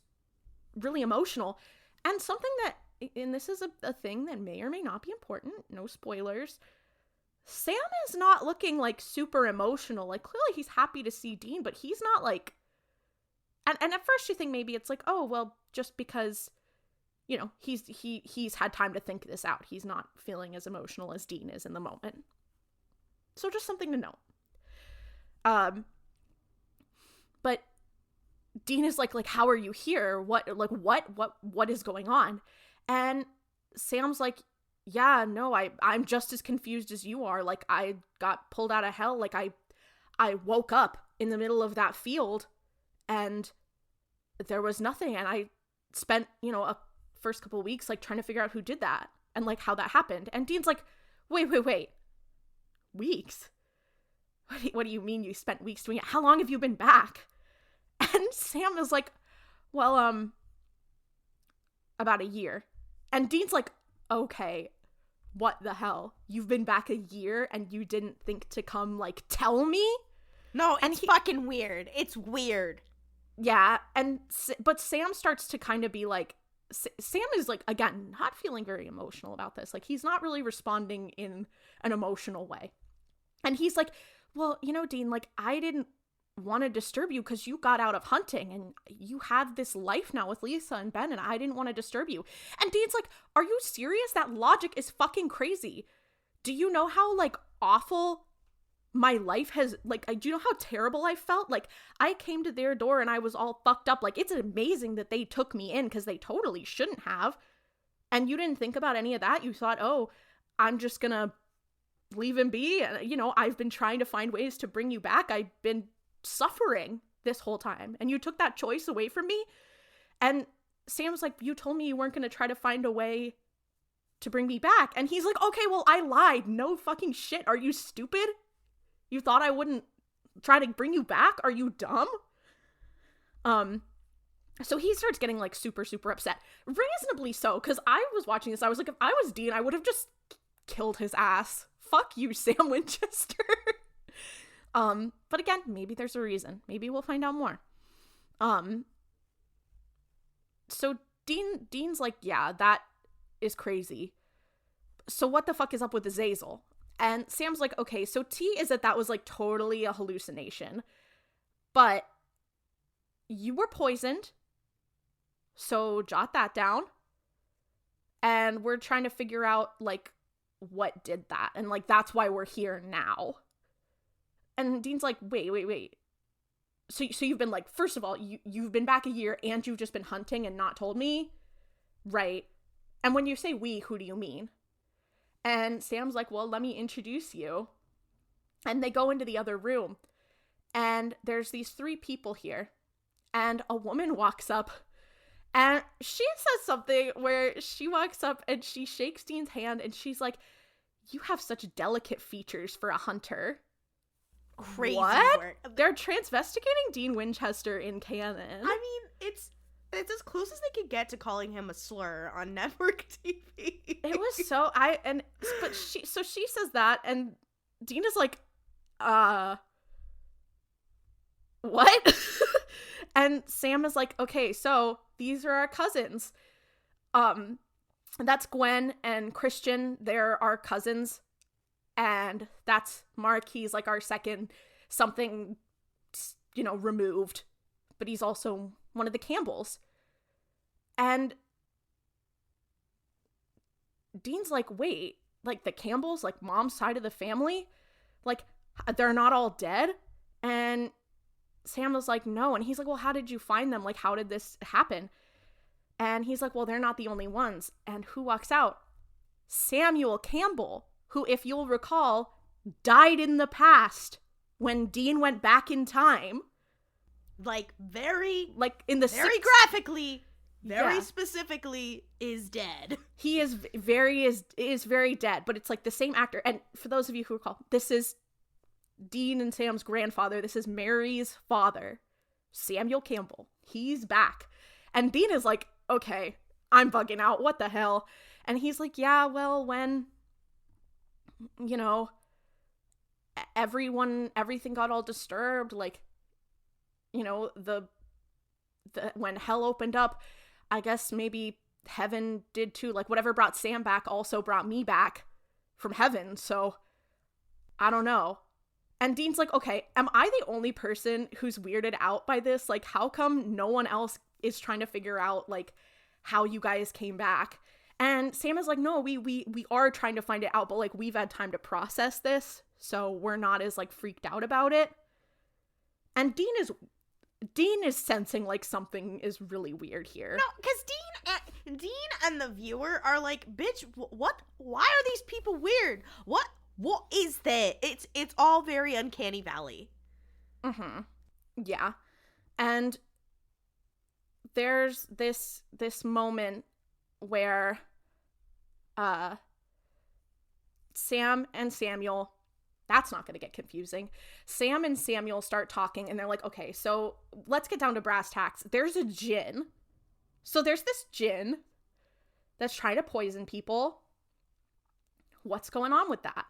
really emotional. And something that, and this is a thing that may or may not be important, no spoilers, Sam is not looking like super emotional. Like clearly he's happy to see Dean, but he's not like, and at first you think maybe it's like, oh, well, just because, you know, he's had time to think this out. He's not feeling as emotional as Dean is in the moment. So just something to note. But Dean is like, how are you here? What is going on? And Sam's like, yeah, no, I'm just as confused as you are. Like, I got pulled out of hell. Like, I woke up in the middle of that field and there was nothing. And I spent, you know, a first couple of weeks, like, trying to figure out who did that and, like, how that happened. And Dean's like, wait. Weeks? What do you mean you spent weeks doing it? How long have you been back? And Sam is like, well, about a year. And Dean's like, okay, what the hell? You've been back a year and you didn't think to come, like, tell me? No, it's fucking weird. It's weird. Yeah, but Sam starts to kind of be like, Sam is like, again, not feeling very emotional about this. Like, he's not really responding in an emotional way. And he's like, well, Dean, like, I didn't want to disturb you because you got out of hunting and you have this life now with Lisa and Ben, and I didn't want to disturb you. And Dean's like, are you serious? That logic is fucking crazy. Do you know how, like, awful my life has, like, do you know how terrible I felt? Like, I came to their door and I was all fucked up. Like, it's amazing that they took me in because they totally shouldn't have. And you didn't think about any of that. You thought, oh, I'm just gonna leave him be. And, I've been trying to find ways to bring you back. I've been suffering this whole time. And you took that choice away from me. And Sam was like, you told me you weren't going to try to find a way to bring me back. And he's like, okay, well, I lied. No fucking shit. Are you stupid? You thought I wouldn't try to bring you back? Are you dumb? So he starts getting, like, super, super upset. Reasonably so, because I was watching this. I was like, if I was Dean, I would have just killed his ass. Fuck you, Sam Winchester. But again, maybe there's a reason. Maybe we'll find out more. So Dean's like, yeah, that is crazy. So what the fuck is up with Azazel? And Sam's like, okay, so T is that was, like, totally a hallucination. But you were poisoned. So jot that down. And we're trying to figure out, like, what did that. And, like, that's why we're here now. And Dean's like, wait. So you've been, like, first of all, you've been back a year and you've just been hunting and not told me? Right. And when you say we, who do you mean? And Sam's like, well, let me introduce you. And they go into the other room. And there's these 3 people here. And a woman walks up. And she says something where she walks up and she shakes Dean's hand. And she's like, you have such delicate features for a hunter. Crazy what? Work. They're transvestigating Dean Winchester in canon. I mean, it's as close as they could get to calling him a slur on network TV. It was so she says that, and Dean is like, what? And Sam is like, okay, so these are our cousins. That's Gwen and Christian. They're our cousins. And that's Mark. He's like our second something, removed. But he's also one of the Campbells. And Dean's like, wait, like the Campbells, like mom's side of the family? Like, they're not all dead? And Sam was like, no. And he's like, well, how did you find them? Like, how did this happen? And he's like, well, they're not the only ones. And who walks out? Samuel Campbell, who, if you'll recall, died in the past when Dean went back in time. Like, very graphically, very specifically, is dead. He is very dead, but it's like the same actor. And for those of you who recall, this is Dean and Sam's grandfather. This is Mary's father, Samuel Campbell. He's back. And Dean is like, okay, I'm bugging out. What the hell? And he's like, yeah, well, when, everything got all disturbed, like, the when hell opened up, I guess maybe heaven did too. Like, whatever brought Sam back also brought me back from heaven. So I don't know. And Dean's like, okay, am I the only person who's weirded out by this? Like, how come no one else is trying to figure out, like, how you guys came back? And Sam is like, no, we are trying to find it out, but, like, we've had time to process this, so we're not as, like, freaked out about it. And Dean is sensing, like, something is really weird here. No, because Dean and the viewer are like, bitch, what? Why are these people weird? What is that? It's all very Uncanny Valley. Mm-hmm. Yeah. And there's this moment where Sam and Samuel, that's not going to get confusing. Sam and Samuel start talking and they're like, okay, so let's get down to brass tacks. There's a djinn. So there's this djinn that's trying to poison people. What's going on with that?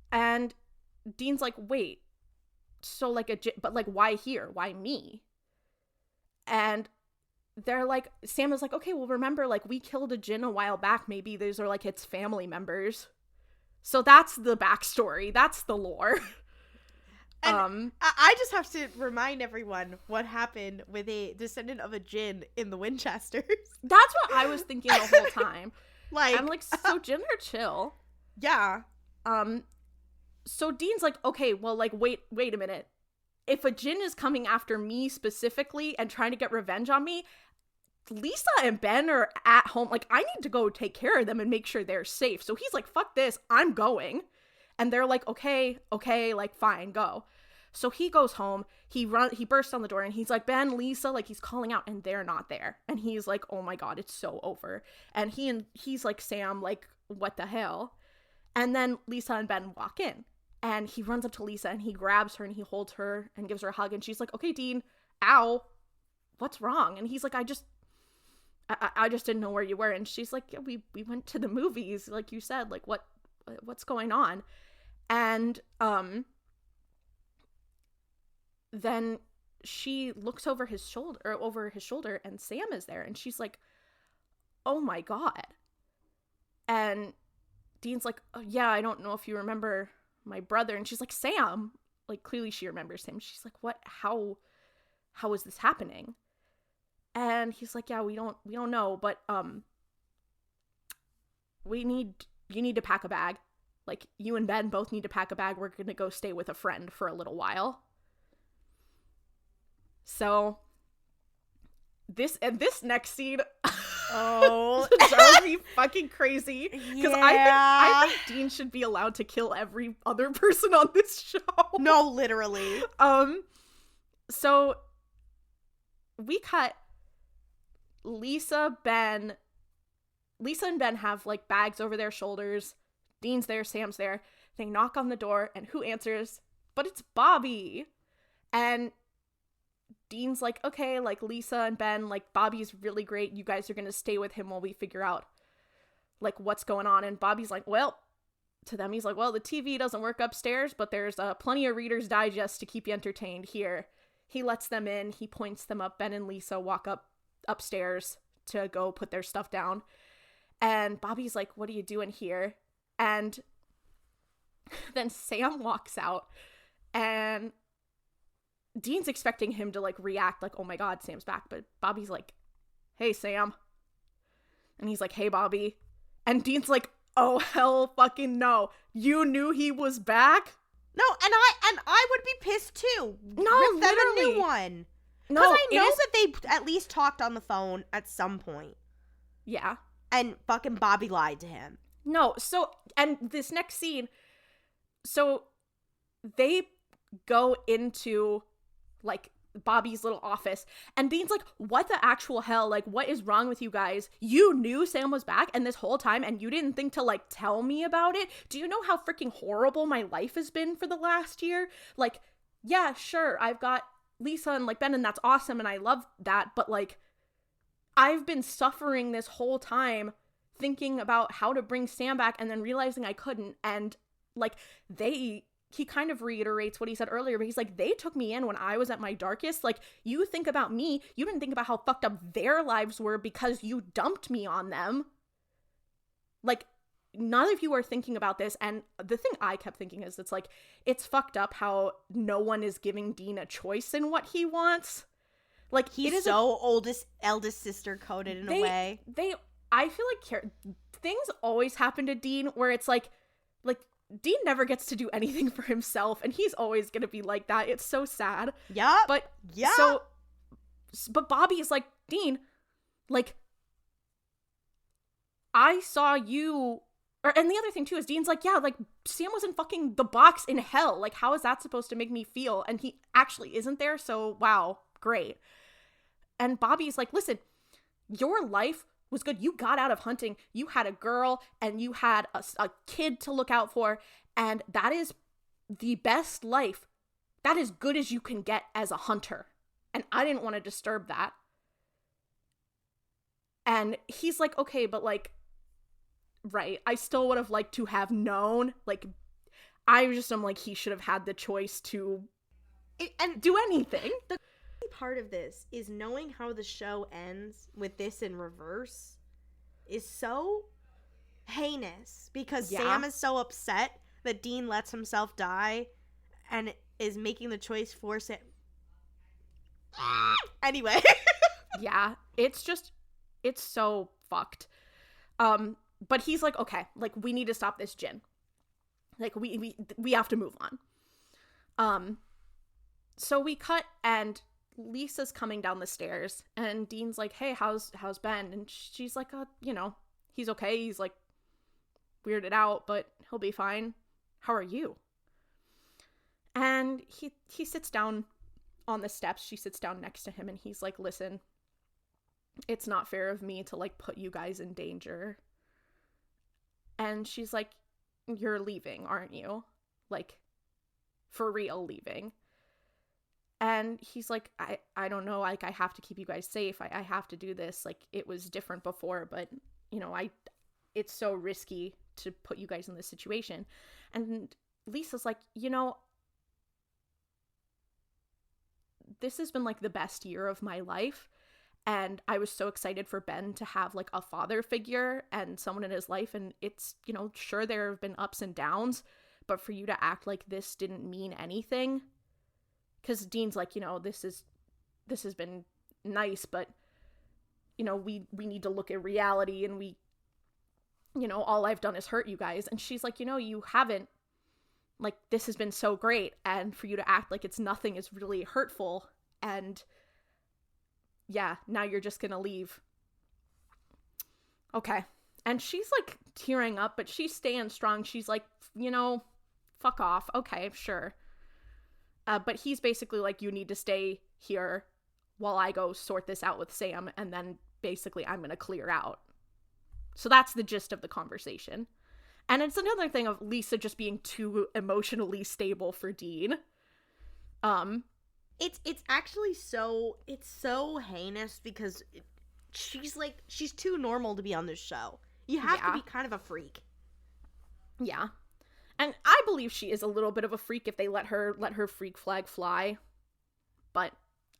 And Dean's like, wait, so like but like, why here? Why me? And they're like, Sam is like, okay, well, remember, like, we killed a djinn a while back. Maybe those are, like, its family members. So that's the backstory. That's the lore. And I just have to remind everyone what happened with a descendant of a djinn in the Winchesters. That's what I was thinking the whole time. Like, I'm like, so djinn are chill. Yeah. So Dean's like, okay, well, like, wait a minute. If a djinn is coming after me specifically and trying to get revenge on me, Lisa and Ben are at home. Like, I need to go take care of them and make sure they're safe. So he's like, fuck this, I'm going. And they're like, okay, like, fine, go. So he goes home, he bursts on the door, and he's like, Ben, Lisa, like, he's calling out, and they're not there. And he's like, oh my God, it's so over. And he's like, Sam, like, what the hell? And then Lisa and Ben walk in, and he runs up to Lisa, and he grabs her, and he holds her, and gives her a hug, and she's like, okay, Dean, ow, what's wrong? And he's like, I just didn't know where you were. And she's like, yeah, we went to the movies, like you said, like, what's going on? And then she looks over his shoulder, and Sam is there, and she's like, oh my God. And Dean's like, oh, yeah, I don't know if you remember my brother. And she's like, Sam, like, clearly she remembers him. She's like, what, how is this happening? And he's like, yeah, we don't know, but you need to pack a bag. Like, you and Ben both need to pack a bag. We're gonna go stay with a friend for a little while. So this next scene, drove me fucking crazy, because I think Dean should be allowed to kill every other person on this show. No, literally. So we cut. Lisa and Ben have, like, bags over their shoulders. Dean's there, Sam's there. They knock on the door, and who answers? But it's Bobby. And Dean's like, okay, like, Lisa and Ben, like, Bobby's really great. You guys are gonna stay with him while we figure out, like, what's going on. And Bobby's like, well, to them, he's like, well, the TV doesn't work upstairs, but there's plenty of Reader's Digest to keep you entertained here. He lets them in. He points them up. Ben and Lisa walk upstairs to go put their stuff down. And Bobby's like, what are you doing here? And then Sam walks out, and Dean's expecting him to, like, react like, oh my God, Sam's back. But Bobby's like, hey, Sam. And he's like, hey, Bobby. And Dean's like, oh, hell fucking no. You knew he was back? No, and I would be pissed too. No, Rip them a literally. new one. No, because I know that they at least talked on the phone at some point. Yeah. And fucking Bobby lied to him. No, so, and this next scene, so they go into, like, Bobby's little office, and Dean's like, what the actual hell? Like, what is wrong with you guys? You knew Sam was back, and this whole time, and you didn't think to, like, tell me about it? Do you know how freaking horrible my life has been for the last year? Like, yeah, sure, I've got Lisa and, like, Ben, and that's awesome, and I love that, but, like, I've been suffering this whole time thinking about how to bring Sam back, and then realizing I couldn't, and, like, he kind of reiterates what he said earlier, but he's like, they took me in when I was at my darkest. Like, you think about me, you didn't think about how fucked up their lives were because you dumped me on them. Like, none of you are thinking about this, and the thing I kept thinking is, it's like, it's fucked up how no one is giving Dean a choice in what he wants. Like, he's so eldest sister coded in a way. I feel like things always happen to Dean where it's like Dean never gets to do anything for himself, and he's always gonna be like that. It's so sad. Yeah. But yeah. But Bobby is like, Dean, like, I saw you. And the other thing too is Dean's like, yeah, like, Sam was in fucking the box in hell. Like, how is that supposed to make me feel? And he actually isn't there. So wow, great. And Bobby's like, listen, your life was good. You got out of hunting. You had a girl, and you had a kid to look out for, and that is the best life. That is good as you can get as a hunter. And I didn't want to disturb that. And he's like, okay, but, like, right, I still would have liked to have known. Like, I'm like, he should have had the choice to and do anything. Part of this is knowing how the show ends with this in reverse is so heinous because Sam is so upset that Dean lets himself die and is making the choice for Sam. Anyway. Yeah, it's so fucked. But he's like, okay, like, we need to stop this gin. Like, we have to move on. So we cut, and Lisa's coming down the stairs, and Dean's like, hey, how's Ben? And she's like, he's okay. He's like weirded out, but he'll be fine. How are you? And he sits down on the steps. She sits down next to him, and he's like, listen, it's not fair of me to, like, put you guys in danger. And she's like, you're leaving, aren't you? Like, for real leaving. And he's like, I don't know, like, I have to keep you guys safe. I have to do this. Like, it was different before, but, it's so risky to put you guys in this situation. And Lisa's like, this has been, like, the best year of my life. And I was so excited for Ben to have, like, a father figure and someone in his life. And it's, sure, there have been ups and downs, but for you to act like this didn't mean anything. Because Dean's like, this has been nice, but, we need to look at reality, and all I've done is hurt you guys. And she's like, you haven't, like, this has been so great. And for you to act like it's nothing is really hurtful. And yeah, now you're just gonna leave. Okay. And she's, like, tearing up, but she's staying strong. She's like, fuck off. Okay, sure. But he's basically like, you need to stay here while I go sort this out with Sam, and then basically I'm gonna clear out. So that's the gist of the conversation. And it's another thing of Lisa just being too emotionally stable for Dean. It's actually so heinous because she's too normal to be on this show. You have to be kind of a freak. Yeah. And I believe she is a little bit of a freak if they let her freak flag fly. But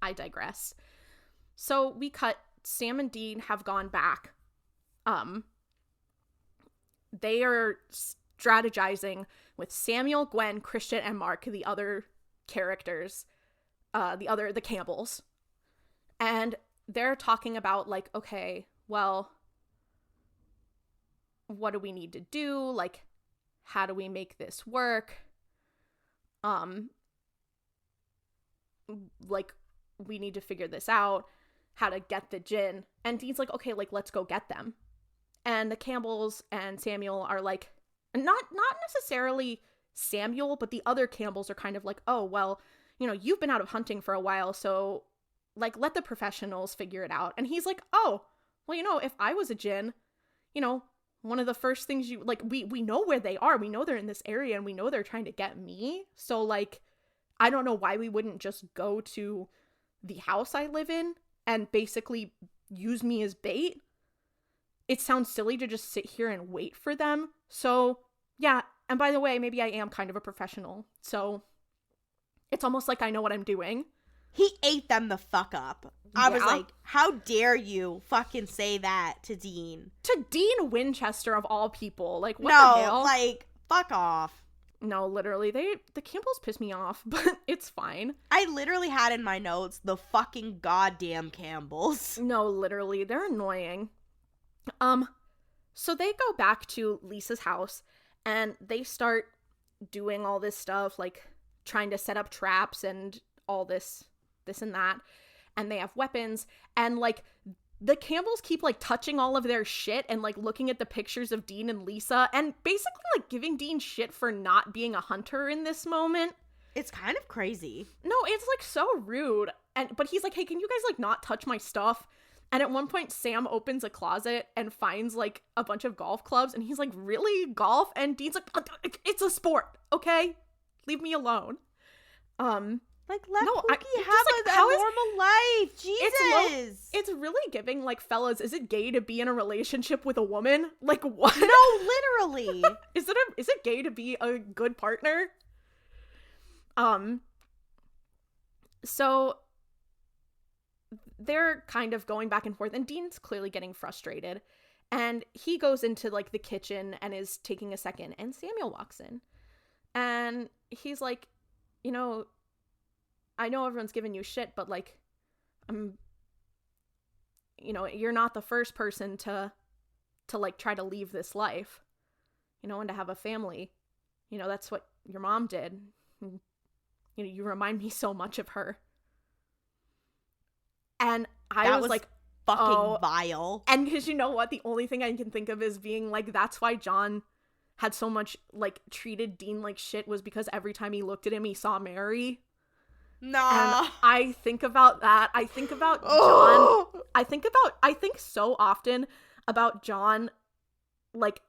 I digress. So we cut. Sam and Dean have gone back. They are strategizing with Samuel, Gwen, Christian, and Mark, the other characters, the Campbells. And they're talking about, like, okay, well, what do we need to do? Like, how do we make this work? Like, we need to figure this out, how to get the gin. And Dean's like, okay, like, let's go get them. And the Campbells and Samuel are like, not necessarily Samuel, but the other Campbells are kind of like, oh, well, you've been out of hunting for a while, so, like, let the professionals figure it out. And he's like, oh, well, if I was a gin, one of the first things we know where they are. We know they're in this area, and we know they're trying to get me. So, like, I don't know why we wouldn't just go to the house I live in and basically use me as bait. It sounds silly to just sit here and wait for them. So, yeah. And by the way, maybe I am kind of a professional. So, it's almost like I know what I'm doing. He ate them the fuck up. I was like, how dare you fucking say that to Dean? To Dean Winchester, of all people. Like, what the hell? Like, fuck off. No, literally, the Campbells piss me off, but it's fine. I literally had in my notes, the fucking goddamn Campbells. No, literally, they're annoying. So they go back to Lisa's house, and they start doing all this stuff, like, trying to set up traps and all this and that. And they have weapons, and, like, the Campbells keep, like, touching all of their shit and, like, looking at the pictures of Dean and Lisa and basically, like, giving Dean shit for not being a hunter in this moment. It's kind of crazy. No, it's, like, so rude. But he's like, hey, can you guys, like, not touch my stuff? And at one point, Sam opens a closet and finds, like, a bunch of golf clubs, and he's like, really? Golf? And Dean's like, it's a sport, okay? Leave me alone. Like, let Pookie have a normal life. Jesus. It's really giving, like, fellas, is it gay to be in a relationship with a woman? Like, what? No, literally. Is it gay to be a good partner? So they're kind of going back and forth, and Dean's clearly getting frustrated. And he goes into, like, the kitchen and is taking a second, and Samuel walks in. And he's like, you know, I know everyone's giving you shit, but, like, you know, you're not the first person to like, try to leave this life, you know, and to have a family. You know, that's what your mom did. You know, you remind me so much of her. And I was like, fucking vile. And because you know what? The only thing I can think of is being like, that's why John had so much, like, treated Dean like shit, was because every time he looked at him, he saw Mary. Nah. And I think about that. I think about John. I think so often about John, like,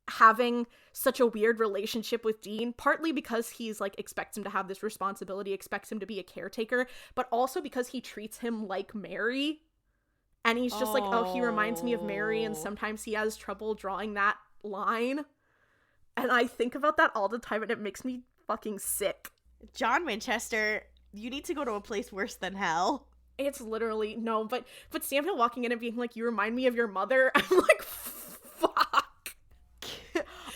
having such a weird relationship with Dean, partly because he's, like, expects him to have this responsibility, expects him to be a caretaker, but also because he treats him like Mary. And he's just like, oh, he reminds me of Mary, and sometimes he has trouble drawing that line. And I think about that all the time, and it makes me fucking sick. John Winchester, you need to go to a place worse than hell. It's literally, no, but Samuel walking in and being like, you remind me of your mother, I'm like, fuck.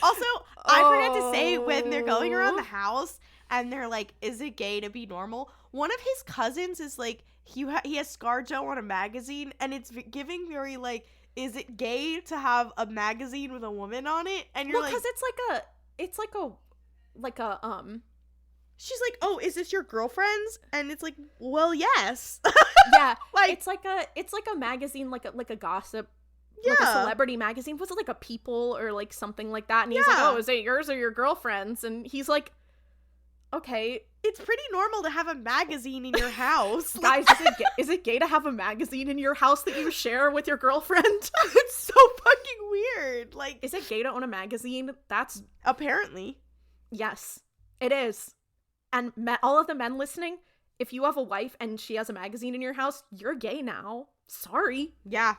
Also, I forgot to say, when they're going around the house, and they're like, is it gay to be normal? One of his cousins is like, he has ScarJo on a magazine, and it's giving very, like, is it gay to have a magazine with a woman on it? And you're like, because it's like a she's like, oh, is this your girlfriend's? And it's like, well, yes. Yeah, like, it's like a magazine, like a gossip, yeah, like a celebrity magazine. Was it like a People or like something like that? And he's like, oh, is it yours or your girlfriend's? And he's like, okay, it's pretty normal to have a magazine in your house. Guys, is it gay to have a magazine in your house that you share with your girlfriend? It's so fucking weird. Like, is it gay to own a magazine? That's apparently. Yes, it is. And all of the men listening, if you have a wife and she has a magazine in your house, you're gay now. Sorry. Yeah.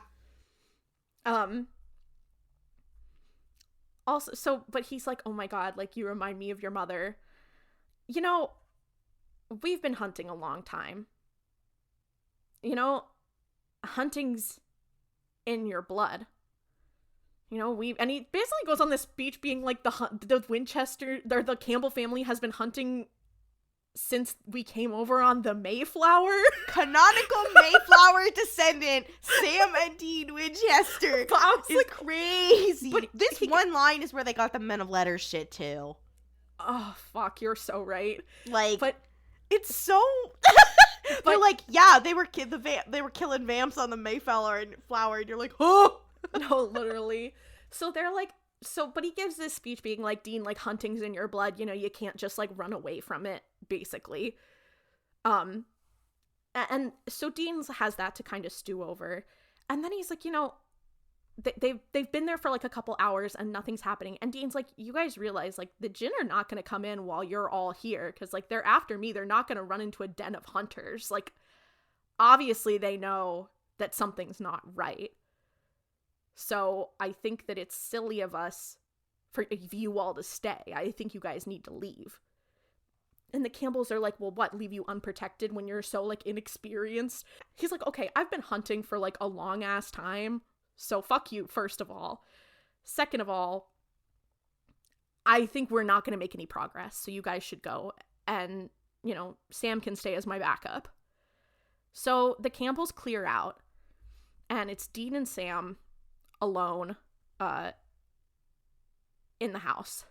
Also, but he's like, oh my God, like, you remind me of your mother. You know, we've been hunting a long time. You know, hunting's in your blood. You know, and he basically goes on this speech being like, the Winchester, the Campbell family has been hunting since we came over on the Mayflower. Canonical Mayflower descendant, Sam and Dean Winchester. It's like, crazy. But this one line is where they got the Men of Letters shit too. Oh, fuck, you're so right. Like, but it's so... They're like, yeah, they were killing vamps on the Mayflower and you're like, oh! No, literally. So they're like, but he gives this speech being like, Dean, like, hunting's in your blood, you know, you can't just, like, run away from it, basically. And so Dean has that to kind of stew over. And then he's like, you know, they've been there for, like, a couple hours and nothing's happening. And Dean's like, you guys realize, like, the Jinn are not going to come in while you're all here, because, like, they're after me. They're not going to run into a den of hunters. Like, obviously they know that something's not right. So I think that it's silly of us for you all to stay. I think you guys need to leave. And the Campbells are like, well, what, leave you unprotected when you're so, like, inexperienced? He's like, okay, I've been hunting for, like, a long ass time, so fuck you, first of all. Second of all, I think we're not going to make any progress, so you guys should go. And, you know, Sam can stay as my backup. So the Campbells clear out, and it's Dean and Sam alone in the house.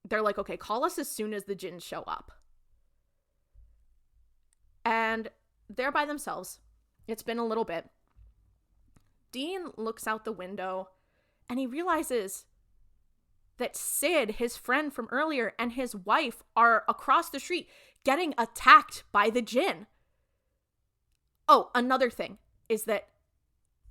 They're like, okay, call us as soon as the Jinn show up. And they're by themselves. It's been a little bit. Dean looks out the window and he realizes that Sid, his friend from earlier, and his wife are across the street getting attacked by the Jinn. Oh, another thing is that,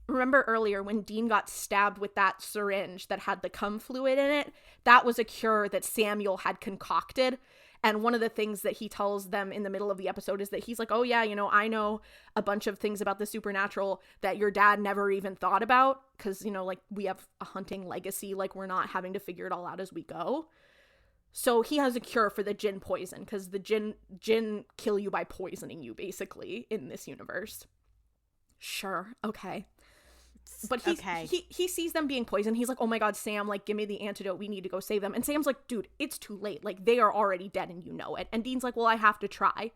remember earlier when Dean got stabbed with that syringe that had the cum fluid in it? That was a cure that Samuel had concocted. And one of the things that he tells them in the middle of the episode is that he's like, oh yeah, you know, I know a bunch of things about the supernatural that your dad never even thought about. Because, you know, like, we have a hunting legacy. Like, we're not having to figure it all out as we go. So he has a cure for the jinn poison, because the jinn kill you by poisoning you, basically, in this universe. Sure, okay. But he sees them being poisoned. He's like, oh my god, Sam, like, give me the antidote. We need to go save them. And Sam's like, dude, it's too late. Like, they are already dead and you know it. And Dean's like, well, I have to try.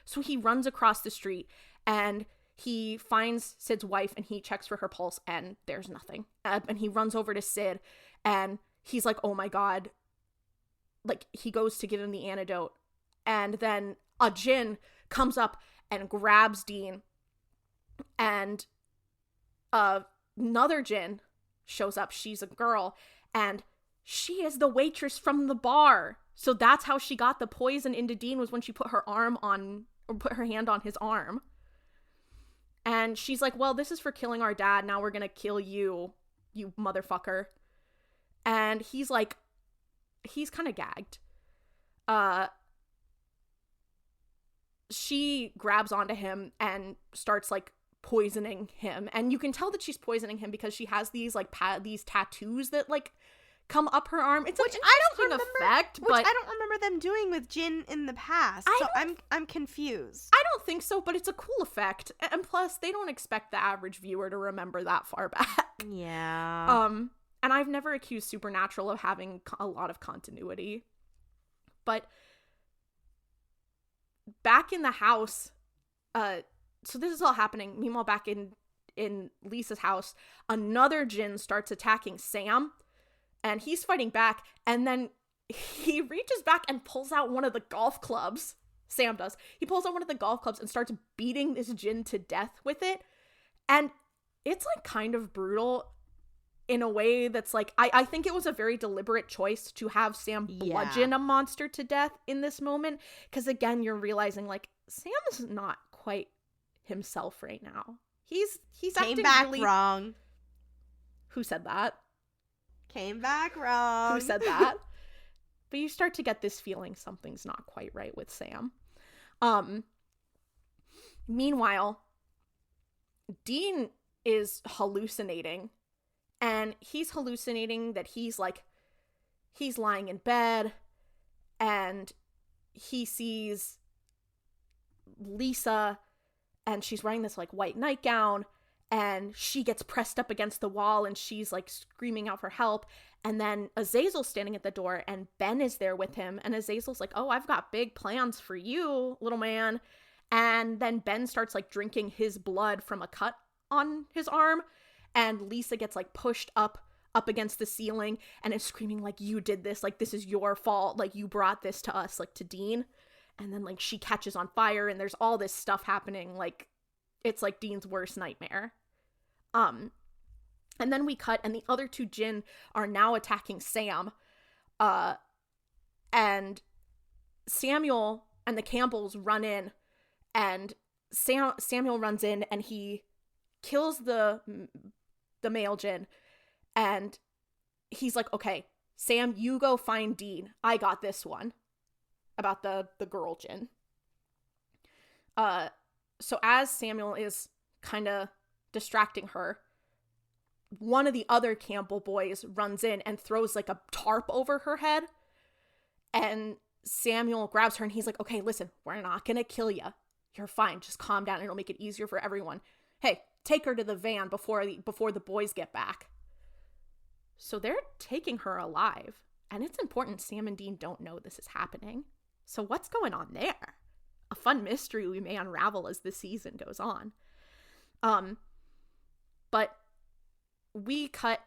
So he runs across the street and he finds Sid's wife and he checks for her pulse and there's nothing. And he runs over to Sid and he's like, oh my god. Like, he goes to give him the antidote. And then a jinn comes up and grabs Dean. And another jinn shows up. She's a girl. And she is the waitress from the bar. So that's how she got the poison into Dean, was when she put her hand on his arm. And she's like, well, this is for killing our dad. Now we're gonna kill you, you motherfucker. And he's like, he's kind of gagged. She grabs onto him and starts like poisoning him. And you can tell that she's poisoning him because she has these like these tattoos that like come up her arm. It's which an I don't remember, effect, but I don't remember them doing with Jin in the past. So I'm confused. I don't think so, but it's a cool effect. And plus, they don't expect the average viewer to remember that far back. Yeah. And I've never accused Supernatural of having a lot of continuity. But back in the house, so this is all happening. Meanwhile, back in Lisa's house, another jinn starts attacking Sam. And he's fighting back, and then he reaches back and pulls out one of the golf clubs. Sam does. He pulls out one of the golf clubs and starts beating this jinn to death with it. And it's, like, kind of brutal in a way that's, like, I think it was a very deliberate choice to have Sam bludgeon a monster to death in this moment. Because, again, you're realizing, like, Sam's not quite himself right now. He's acting came back really wrong. Who said that? Came back wrong. Who said that? But you start to get this feeling something's not quite right with Sam. Meanwhile, Dean is hallucinating. And he's hallucinating that he's lying in bed. And he sees Lisa. And she's wearing this, like, white nightgown. And she gets pressed up against the wall and she's like screaming out for help. And then Azazel's standing at the door and Ben is there with him. And Azazel's like, oh, I've got big plans for you, little man. And then Ben starts like drinking his blood from a cut on his arm. And Lisa gets like pushed up against the ceiling and is screaming like, you did this. Like, this is your fault. Like, you brought this to us, like to Dean. And then like she catches on fire and there's all this stuff happening. Like, it's like Dean's worst nightmare. And then we cut and the other two jinn are now attacking Sam. And Samuel and the Campbells run in and Samuel runs in and he kills the male jinn and he's like, okay, Sam, you go find Dean. I got this one. About the girl jinn. So as Samuel is kind of distracting her, one of the other Campbell boys runs in and throws like a tarp over her head. And Samuel grabs her and he's like, okay, listen, we're not gonna kill you. You're fine. Just calm down. It'll make it easier for everyone. Hey, take her to the van before the boys get back. So they're taking her alive. And it's important Sam and Dean don't know this is happening. So what's going on there? A fun mystery we may unravel as the season goes on. But we cut,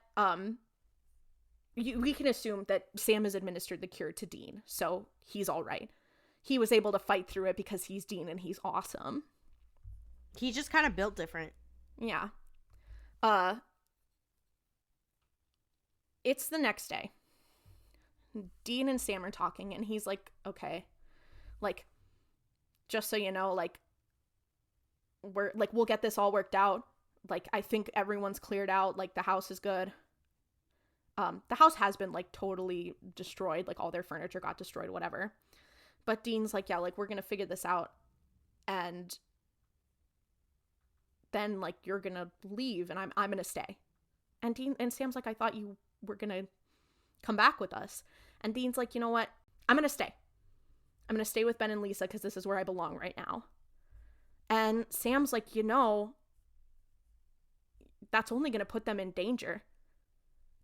we can assume that Sam has administered the cure to Dean, so he's all right. He was able to fight through it because he's Dean and he's awesome. He just kind of built different. Yeah. It's the next day. Dean and Sam are talking and he's like, okay, like, just so you know, like, we'll get this all worked out. Like, I think everyone's cleared out. Like, the house is good. The house has been, like, totally destroyed. Like, all their furniture got destroyed, whatever. But Dean's like, yeah, like, we're gonna figure this out. And then, like, you're gonna leave and I'm gonna stay. And Sam's like, I thought you were gonna come back with us. And Dean's like, you know what? I'm going to stay. I'm going to stay with Ben and Lisa because this is where I belong right now. And Sam's like, that's only going to put them in danger.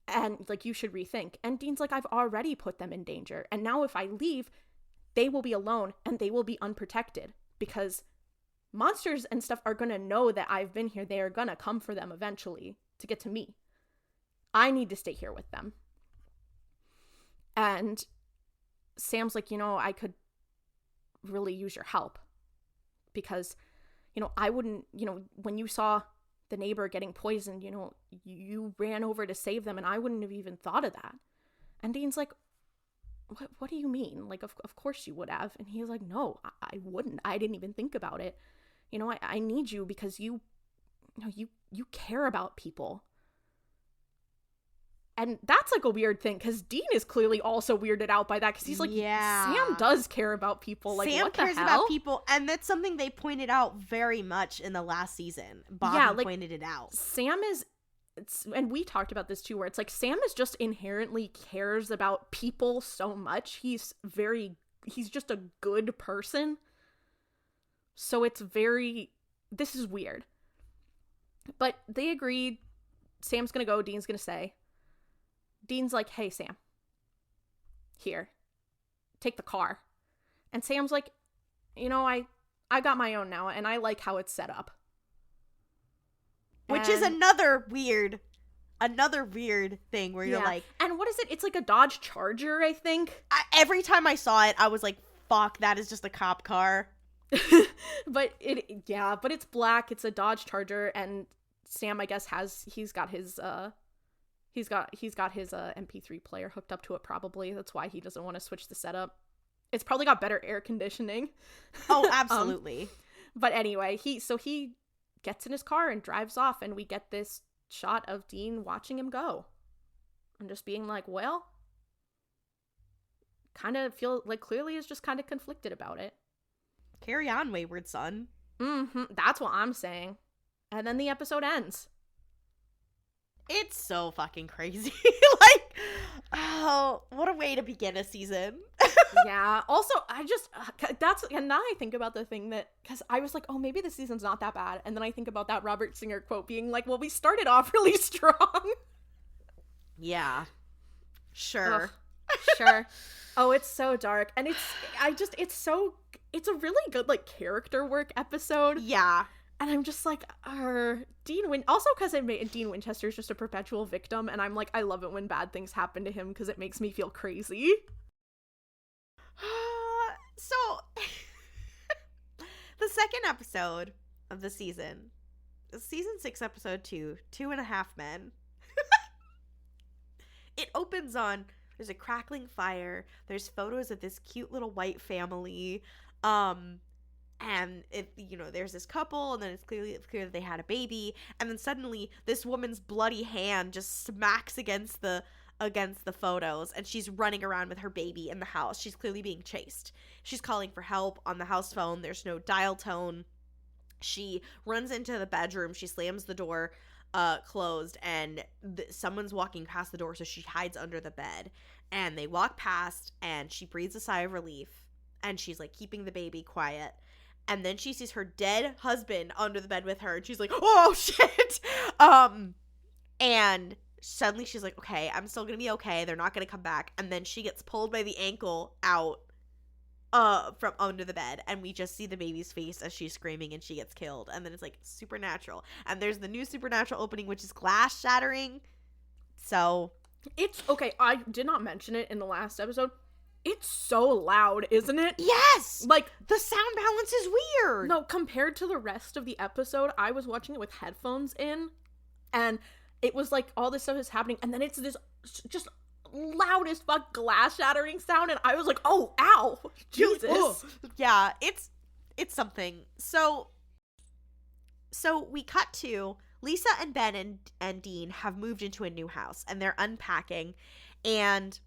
And, like, you should rethink. And Dean's like, I've already put them in danger. And now if I leave, they will be alone and they will be unprotected because monsters and stuff are going to know that I've been here. They are going to come for them eventually to get to me. I need to stay here with them. And Sam's like, I could really use your help because, I wouldn't, when you saw the neighbor getting poisoned, you ran over to save them and I wouldn't have even thought of that. And Dean's like, what do you mean? Like, of course you would have. And he's like, no, I wouldn't. I didn't even think about it. I need you because you care about people. And that's like a weird thing because Dean is clearly also weirded out by that because he's like, Sam does care about people. Like, Sam what the hell? cares about people, and that's something they pointed out very much in the last season. Bobby pointed it out. Sam is, and we talked about this too, where it's like Sam is just inherently cares about people so much. He's just a good person. So it's this is weird. But they agreed. Sam's gonna go, Dean's gonna stay. Dean's like, hey, Sam, here, take the car. And Sam's like, I got my own now, and I like how it's set up. Which is another weird thing where you're like... And what is it? It's like a Dodge Charger, I think. Every time I saw it, I was like, fuck, that is just a cop car. But it's black. It's a Dodge Charger, and Sam, I guess, he's got his MP3 player hooked up to it probably. That's why he doesn't want to switch the setup. It's probably got better air conditioning. Oh, absolutely. But anyway, he gets in his car and drives off, and we get this shot of Dean watching him go. And just being like, well, kind of feel like clearly is just kind of conflicted about it. Carry on, wayward son. That's what I'm saying. And then the episode ends. It's so fucking crazy. What a way to begin a season. Yeah. Also, and now I think about the thing because I was like, oh, maybe the season's not that bad. And then I think about that Robert Singer quote being like, well, we started off really strong. Yeah. Sure. Ugh, sure. Oh, it's so dark. And it's a really good, like, character work episode. Yeah. And I'm just like, also because Dean Winchester is just a perpetual victim, and I'm like, I love it when bad things happen to him because it makes me feel crazy. So, the second episode of the season, season 6, episode 2, 2.5 Men. It opens on, there's a crackling fire, there's photos of this cute little white family, and there's this couple, and then it's clear that they had a baby, and then suddenly this woman's bloody hand just smacks against the photos, and she's running around with her baby in the house. She's clearly being chased. She's calling for help on the house phone. There's no dial tone. She runs into the bedroom. She slams the door closed, and someone's walking past the door, so she hides under the bed, and they walk past, and she breathes a sigh of relief, and she's like keeping the baby quiet. And then she sees her dead husband under the bed with her, and she's like, oh, shit! And suddenly she's like, okay, I'm still gonna be okay. They're not gonna come back. And then she gets pulled by the ankle out from under the bed, and we just see the baby's face as she's screaming, and she gets killed. And then it's like Supernatural. And there's the new Supernatural opening, which is glass shattering. So... It's, okay, I did not mention it in the last episode. It's so loud, isn't it? Yes! Like, the sound balance is weird. No, compared to the rest of the episode, I was watching it with headphones in, and it was like all this stuff is happening, and then it's this just loud as fuck glass shattering sound, and I was like, oh, ow, Jesus. Ugh. Yeah, it's something. So we cut to Lisa and Ben and Dean have moved into a new house, and they're unpacking, and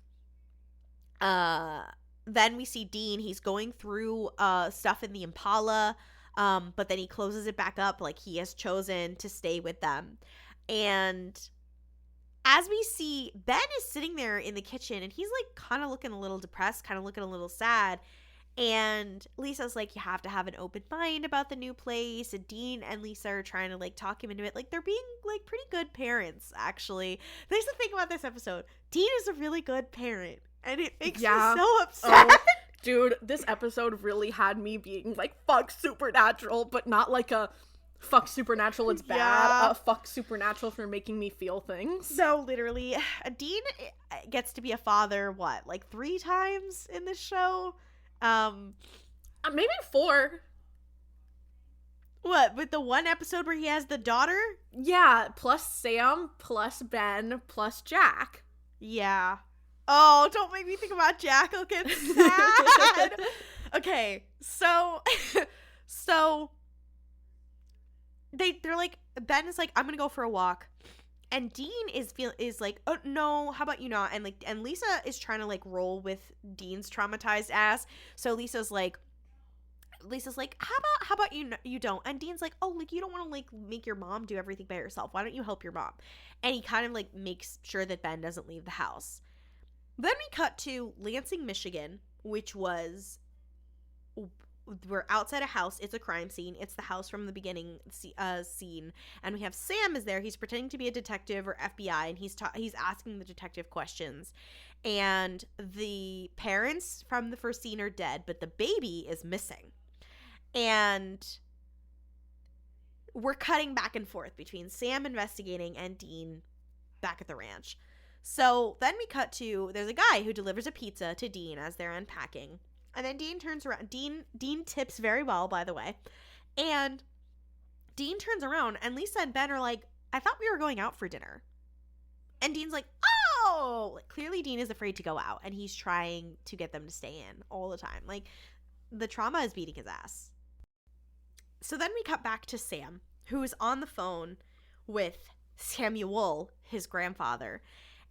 then we see Dean. He's going through stuff in the Impala, but then he closes it back up, like he has chosen to stay with them. And as we see, Ben is sitting there in the kitchen, and he's, like, kind of looking a little depressed, kind of looking a little sad. And Lisa's like, you have to have an open mind about the new place. And Dean and Lisa are trying to, like, talk him into it. Like, they're being, like, pretty good parents, actually. There's the thing about this episode. Dean is a really good parent. And it makes me so upset. Oh, dude, this episode really had me being like, fuck Supernatural, but not like a fuck Supernatural, it's bad. Fuck Supernatural for making me feel things. So, literally, Dean gets to be a father, like 3 times in this show? Maybe 4. What, with the one episode where he has the daughter? Yeah, plus Sam, plus Ben, plus Jack. Yeah. Oh, don't make me think about Jack. I'll get sad. Okay, so they're like, Ben is like, I'm gonna go for a walk, and Dean is like, oh no, how about you not? And Lisa is trying to, like, roll with Dean's traumatized ass. So Lisa's like, how about you don't? And Dean's like, oh, like, you don't want to, like, make your mom do everything by herself. Why don't you help your mom? And he kind of, like, makes sure that Ben doesn't leave the house. Then we cut to Lansing, Michigan, which was, we're outside a house. It's a crime scene. It's the house from the beginning scene. And we have Sam is there. He's pretending to be a detective or FBI, and he's asking the detective questions. And the parents from the first scene are dead, but the baby is missing. And we're cutting back and forth between Sam investigating and Dean back at the ranch. So then we cut to, there's a guy who delivers a pizza to Dean as they're unpacking. And then Dean turns around. Dean tips very well, by the way. And Dean turns around, and Lisa and Ben are like, I thought we were going out for dinner. And Dean's like, oh! Like, clearly Dean is afraid to go out, and he's trying to get them to stay in all the time. Like, the trauma is beating his ass. So then we cut back to Sam, who is on the phone with Samuel, his grandfather.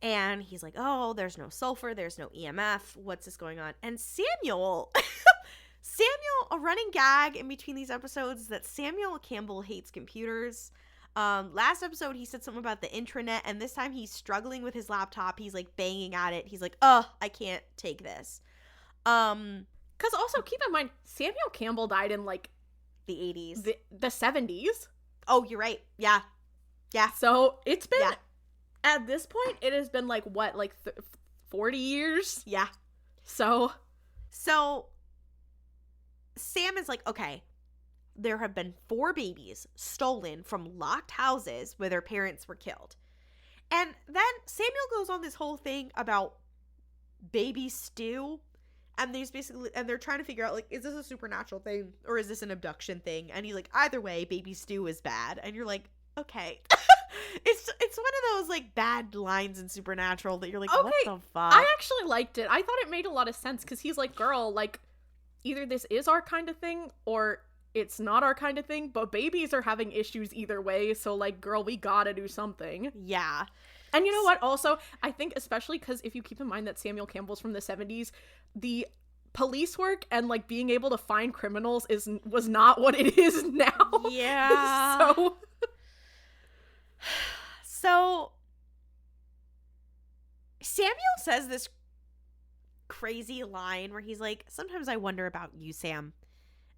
And he's like, oh, there's no sulfur, there's no EMF, what's this going on? And Samuel, a running gag in between these episodes is that Samuel Campbell hates computers. Last episode, he said something about the intranet, and this time he's struggling with his laptop. He's, like, banging at it. He's like, I can't take this. Because also, keep in mind, Samuel Campbell died in, like, the 80s. The 70s. Oh, you're right. Yeah. So, it's been... Yeah. At this point, it has been, like, what, like 40 years? Yeah. So Sam is like, okay, there have been 4 babies stolen from locked houses where their parents were killed. And then Samuel goes on this whole thing about baby stew. And they're trying to figure out, like, is this a supernatural thing or is this an abduction thing? And he's like, either way, baby stew is bad. And you're like, okay. It's one of those, like, bad lines in Supernatural that you're like, okay, what the fuck? I actually liked it. I thought it made a lot of sense because he's like, girl, like, either this is our kind of thing or it's not our kind of thing, but babies are having issues either way, so, like, girl, we gotta do something. Yeah. And you know what? Also, I think especially because if you keep in mind that Samuel Campbell's from the 70s, the police work and, like, being able to find criminals was not what it is now. Yeah. So Samuel says this crazy line where he's like, sometimes I wonder about you, Sam.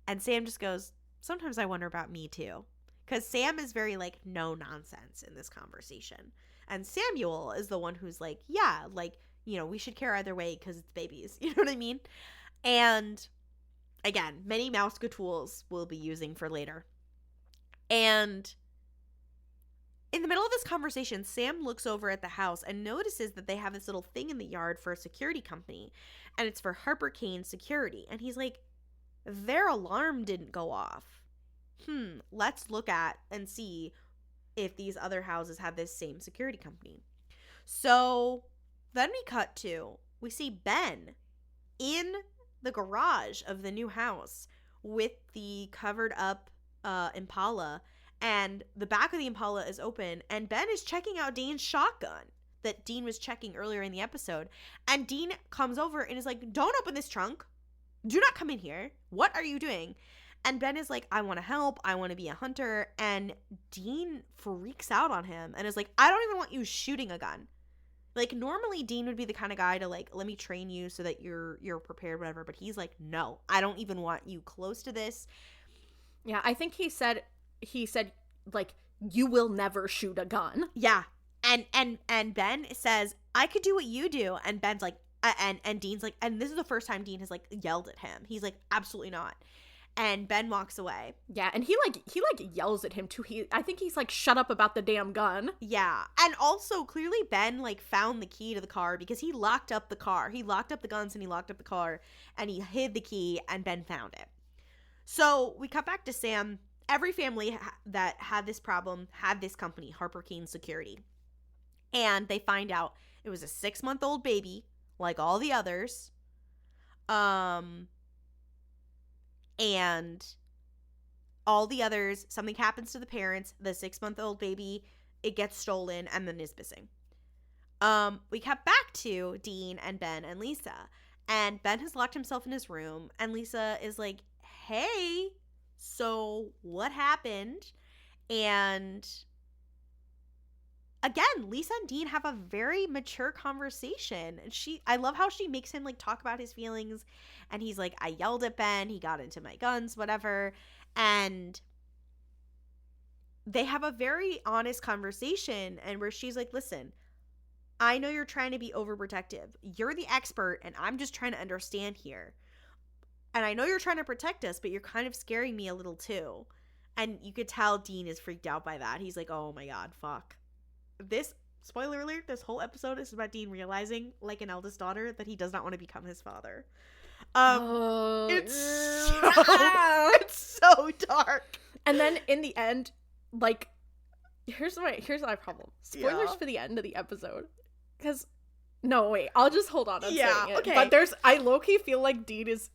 And Sam just goes, sometimes I wonder about me too. Because Sam is very, like, no nonsense in this conversation. And Samuel is the one who's like, yeah, like, you know, we should care either way because it's babies. You know what I mean? And again, many Mouska tools we'll be using for later. And in the middle of this conversation, Sam looks over at the house and notices that they have this little thing in the yard for a security company. And it's for Harper Kane Security. And he's like, their alarm didn't go off. Let's look at and see if these other houses have this same security company. So then we see Ben in the garage of the new house with the covered up Impala. And the back of the Impala is open, and Ben is checking out Dean's shotgun that Dean was checking earlier in the episode. And Dean comes over and is like, don't open this trunk. Do not come in here. What are you doing? And Ben is like, I want to help. I want to be a hunter. And Dean freaks out on him and is like, I don't even want you shooting a gun. Like, normally Dean would be the kind of guy to, like, let me train you so that you're prepared, whatever. But he's like, no, I don't even want you close to this. Yeah, I think he said, like, you will never shoot a gun. Yeah. And Ben says, I could do what you do. And Ben's like, and Dean's like, and this is the first time Dean has, like, yelled at him. He's like, absolutely not. And Ben walks away. Yeah, and he yells at him too. I think he's like, shut up about the damn gun. Yeah. And also, clearly Ben, like, found the key to the car because he locked up the car. He locked up the guns and he locked up the car and he hid the key and Ben found it. So we cut back to Sam. Every family that had this problem had this company, Harper Keene Security. And they find out it was a 6-month-old baby, like all the others. And all the others, something happens to the parents, the 6-month-old baby, it gets stolen and then is missing. We cut back to Dean and Ben and Lisa. And Ben has locked himself in his room. And Lisa is like, hey, so what happened? And again, Lisa and Dean have a very mature conversation. I love how she makes him, like, talk about his feelings. And he's like, I yelled at Ben. He got into my guns, whatever. And they have a very honest conversation. And where she's like, listen, I know you're trying to be overprotective. You're the expert. And I'm just trying to understand here. And I know you're trying to protect us, but you're kind of scaring me a little too. And you could tell Dean is freaked out by that. He's like, oh my God, fuck. This, spoiler alert, this whole episode is about Dean realizing, like an eldest daughter, that he does not want to become his father. It's so dark. And then in the end, like, here's my problem. Spoilers for the end of the episode. Because, no, wait, I'll just hold on saying it. Okay. But I low-key feel like Dean is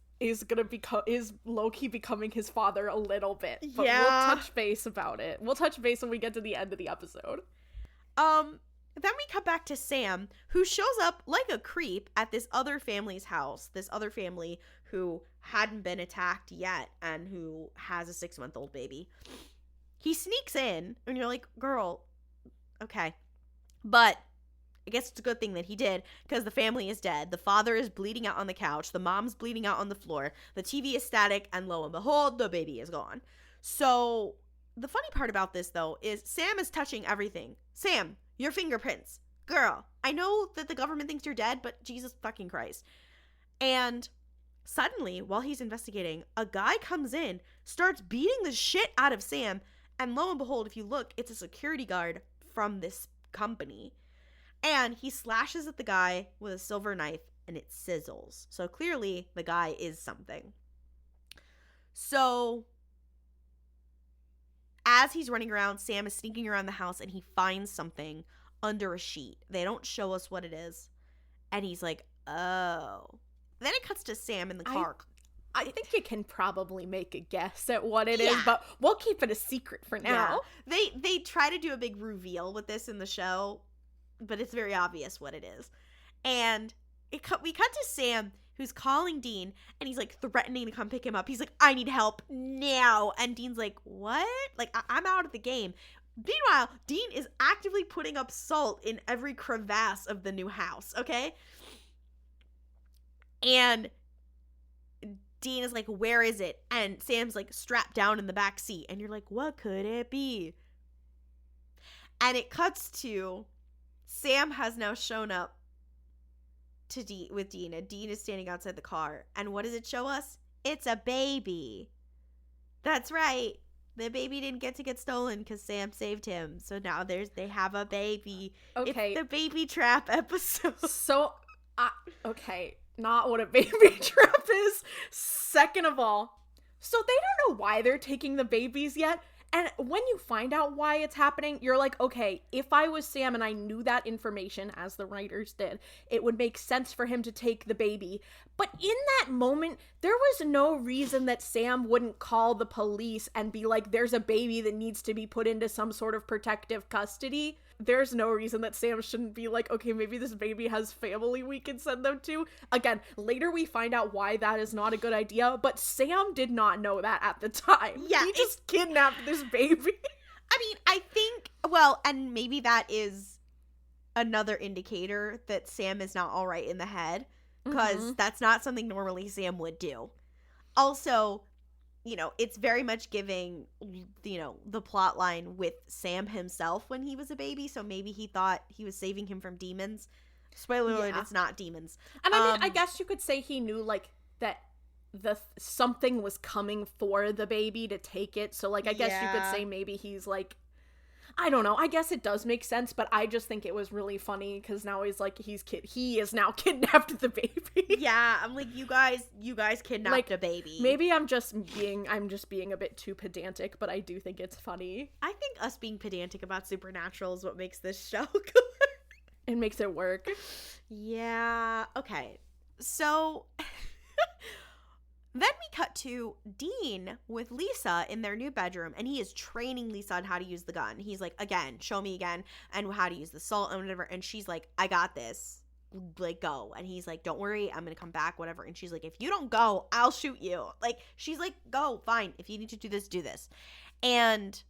low-key becoming his father a little bit. But we'll touch base about it. We'll touch base when we get to the end of the episode. Then we cut back to Sam, who shows up like a creep at this other family's house. This other family who hadn't been attacked yet and who has a 6-month-old baby. He sneaks in, and you're like, girl, okay. But I guess it's a good thing that he did, because the family is dead. The father is bleeding out on the couch. The mom's bleeding out on the floor. The TV is static, and lo and behold, the baby is gone. So the funny part about this, though, is Sam is touching everything. Sam, your fingerprints. Girl, I know that the government thinks you're dead, but Jesus fucking Christ. And suddenly, while he's investigating, a guy comes in, starts beating the shit out of Sam, and lo and behold, if you look, it's a security guard from this company. And he slashes at the guy with a silver knife, and it sizzles. So clearly, the guy is something. So as he's running around, Sam is sneaking around the house, and he finds something under a sheet. They don't show us what it is. And he's like, oh. Then it cuts to Sam in the car. I think you can probably make a guess at what it is, but we'll keep it a secret for now. Yeah. They try to do a big reveal with this in the show, but it's very obvious what it is. And we cut to Sam, who's calling Dean, and he's, like, threatening to come pick him up. He's like, I need help now. And Dean's like, what? Like, I'm out of the game. Meanwhile, Dean is actively putting up salt in every crevasse of the new house, okay? And Dean is like, where is it? And Sam's, like, strapped down in the back seat. And you're like, what could it be? And it cuts to Sam has now shown up with Dean, and Dean is standing outside the car. And what does it show us? It's a baby. That's right. The baby didn't get stolen because Sam saved him. So now they have a baby. Okay. It's the baby trap episode. So, okay, not what a baby trap is. Second of all, so they don't know why they're taking the babies yet. And when you find out why it's happening, you're like, okay, if I was Sam and I knew that information, as the writers did, it would make sense for him to take the baby. But in that moment, there was no reason that Sam wouldn't call the police and be like, there's a baby that needs to be put into some sort of protective custody. there's no reason that Sam shouldn't be like, okay, maybe this baby has family we can send them to. Again, later we find out why that is not a good idea, but Sam did not know that at the time. Yeah, he just kidnapped this baby. I mean, I think, well, and maybe that is another indicator that Sam is not all right in the head, because that's not something normally Sam would do. Also, you know, it's very much giving, you know, the plot line with Sam himself when he was a baby, so maybe he thought he was saving him from demons. Spoiler alert, it's not demons. And I mean, I guess you could say he knew, like, that something was coming for the baby to take it, so, like, I guess you could say maybe he's, like, I don't know, I guess it does make sense, but I just think it was really funny, because now he's, like, he is now kidnapped the baby. Yeah, I'm like, you guys kidnapped, like, a baby. Maybe I'm just being a bit too pedantic, but I do think it's funny. I think us being pedantic about Supernatural is what makes this show good. It makes it work. Yeah, okay. So... Then we cut to Dean with Lisa in their new bedroom, and he is training Lisa on how to use the gun. He's like, again, show me again, and how to use the salt and whatever. And she's like, I got this. Like, go. And he's like, don't worry, I'm gonna come back, whatever. And she's like, if you don't go, I'll shoot you. Like, she's like, go, fine. If you need to do this, do this. And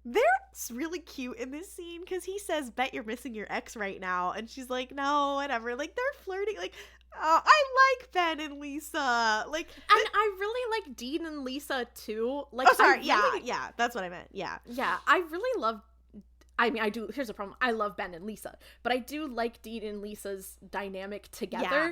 they're really cute in this scene, because he says, bet you're missing your ex right now. And she's like, no, whatever. Like, they're flirting. Like, oh, I like Ben and Lisa. Like, and I really like Dean and Lisa too. Like, oh, sorry, yeah, that's what I meant. Yeah, I really love. I mean, I do. Here's the problem: I love Ben and Lisa, but I do like Dean and Lisa's dynamic together. Yeah.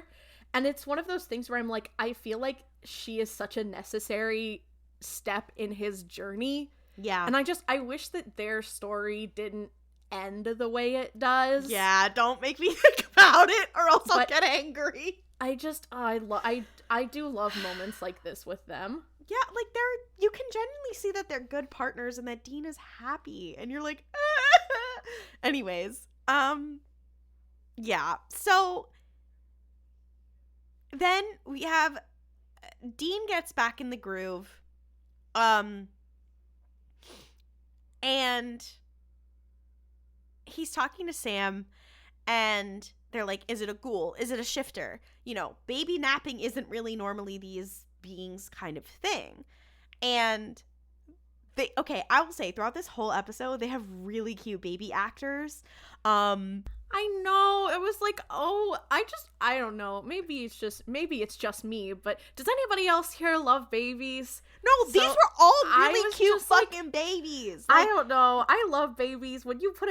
And it's one of those things where I'm like, I feel like she is such a necessary step in his journey. Yeah, and I wish that their story didn't end the way it does. Yeah, don't make me think about it, or else I'll get angry. I do love moments like this with them. Yeah, like you can genuinely see that they're good partners and that Dean is happy, and you're like, ah! Anyways, yeah. So then we have Dean gets back in the groove, and he's talking to Sam, and they're like, is it a ghoul? Is it a shifter? You know, baby napping isn't really normally these beings kind of thing. And I will say, throughout this whole episode, they have really cute baby actors. I know, it was like, oh, I don't know, maybe it's just me, but does anybody else here love babies? No, these were all really cute fucking babies. Like, I don't know, I love babies. When you put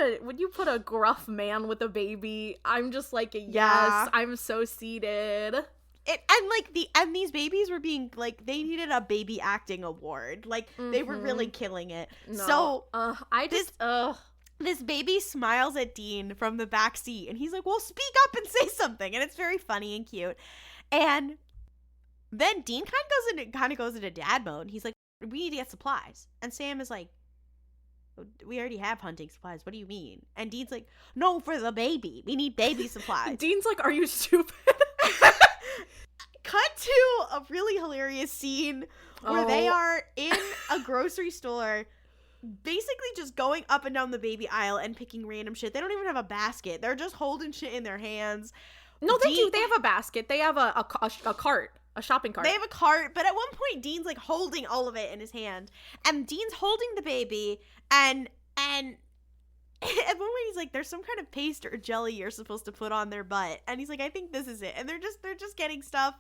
a gruff man with a baby, I'm just like, yes, I'm so seated. And these babies were being, like, they needed a baby acting award. Like, they were really killing it. No. So, this baby smiles at Dean from the back seat, and he's like, well, speak up and say something. And it's very funny and cute. And then Dean kind of goes into dad mode. He's like, we need to get supplies. And Sam is like, we already have hunting supplies. What do you mean? And Dean's like, no, for the baby. We need baby supplies. Dean's like, are you stupid? Cut to a really hilarious scene where they are in a grocery store, basically just going up and down the baby aisle and picking random shit. They don't even have a basket. They're just holding shit in their hands. No, they do. They have a basket. They have a cart, a shopping cart. They have a cart, but at one point Dean's like holding all of it in his hand, and Dean's holding the baby, and at one point he's like, there's some kind of paste or jelly you're supposed to put on their butt, and he's like, I think this is it. And they're just getting stuff,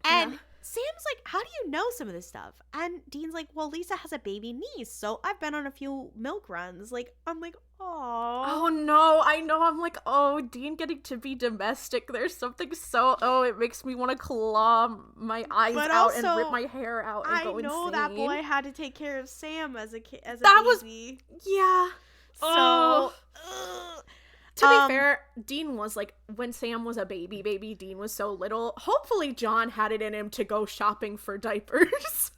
and Sam's like, how do you know some of this stuff? And Dean's like, well, Lisa has a baby niece, so I've been on a few milk runs. Like, I'm like, oh no, I know. I'm like, oh, Dean getting to be domestic. There's something it makes me want to claw my eyes out and rip my hair out and go insane. I know that boy had to take care of Sam as a baby. Yeah. So, to be fair, Dean was like, when Sam was a baby Dean was so little. Hopefully John had it in him to go shopping for diapers.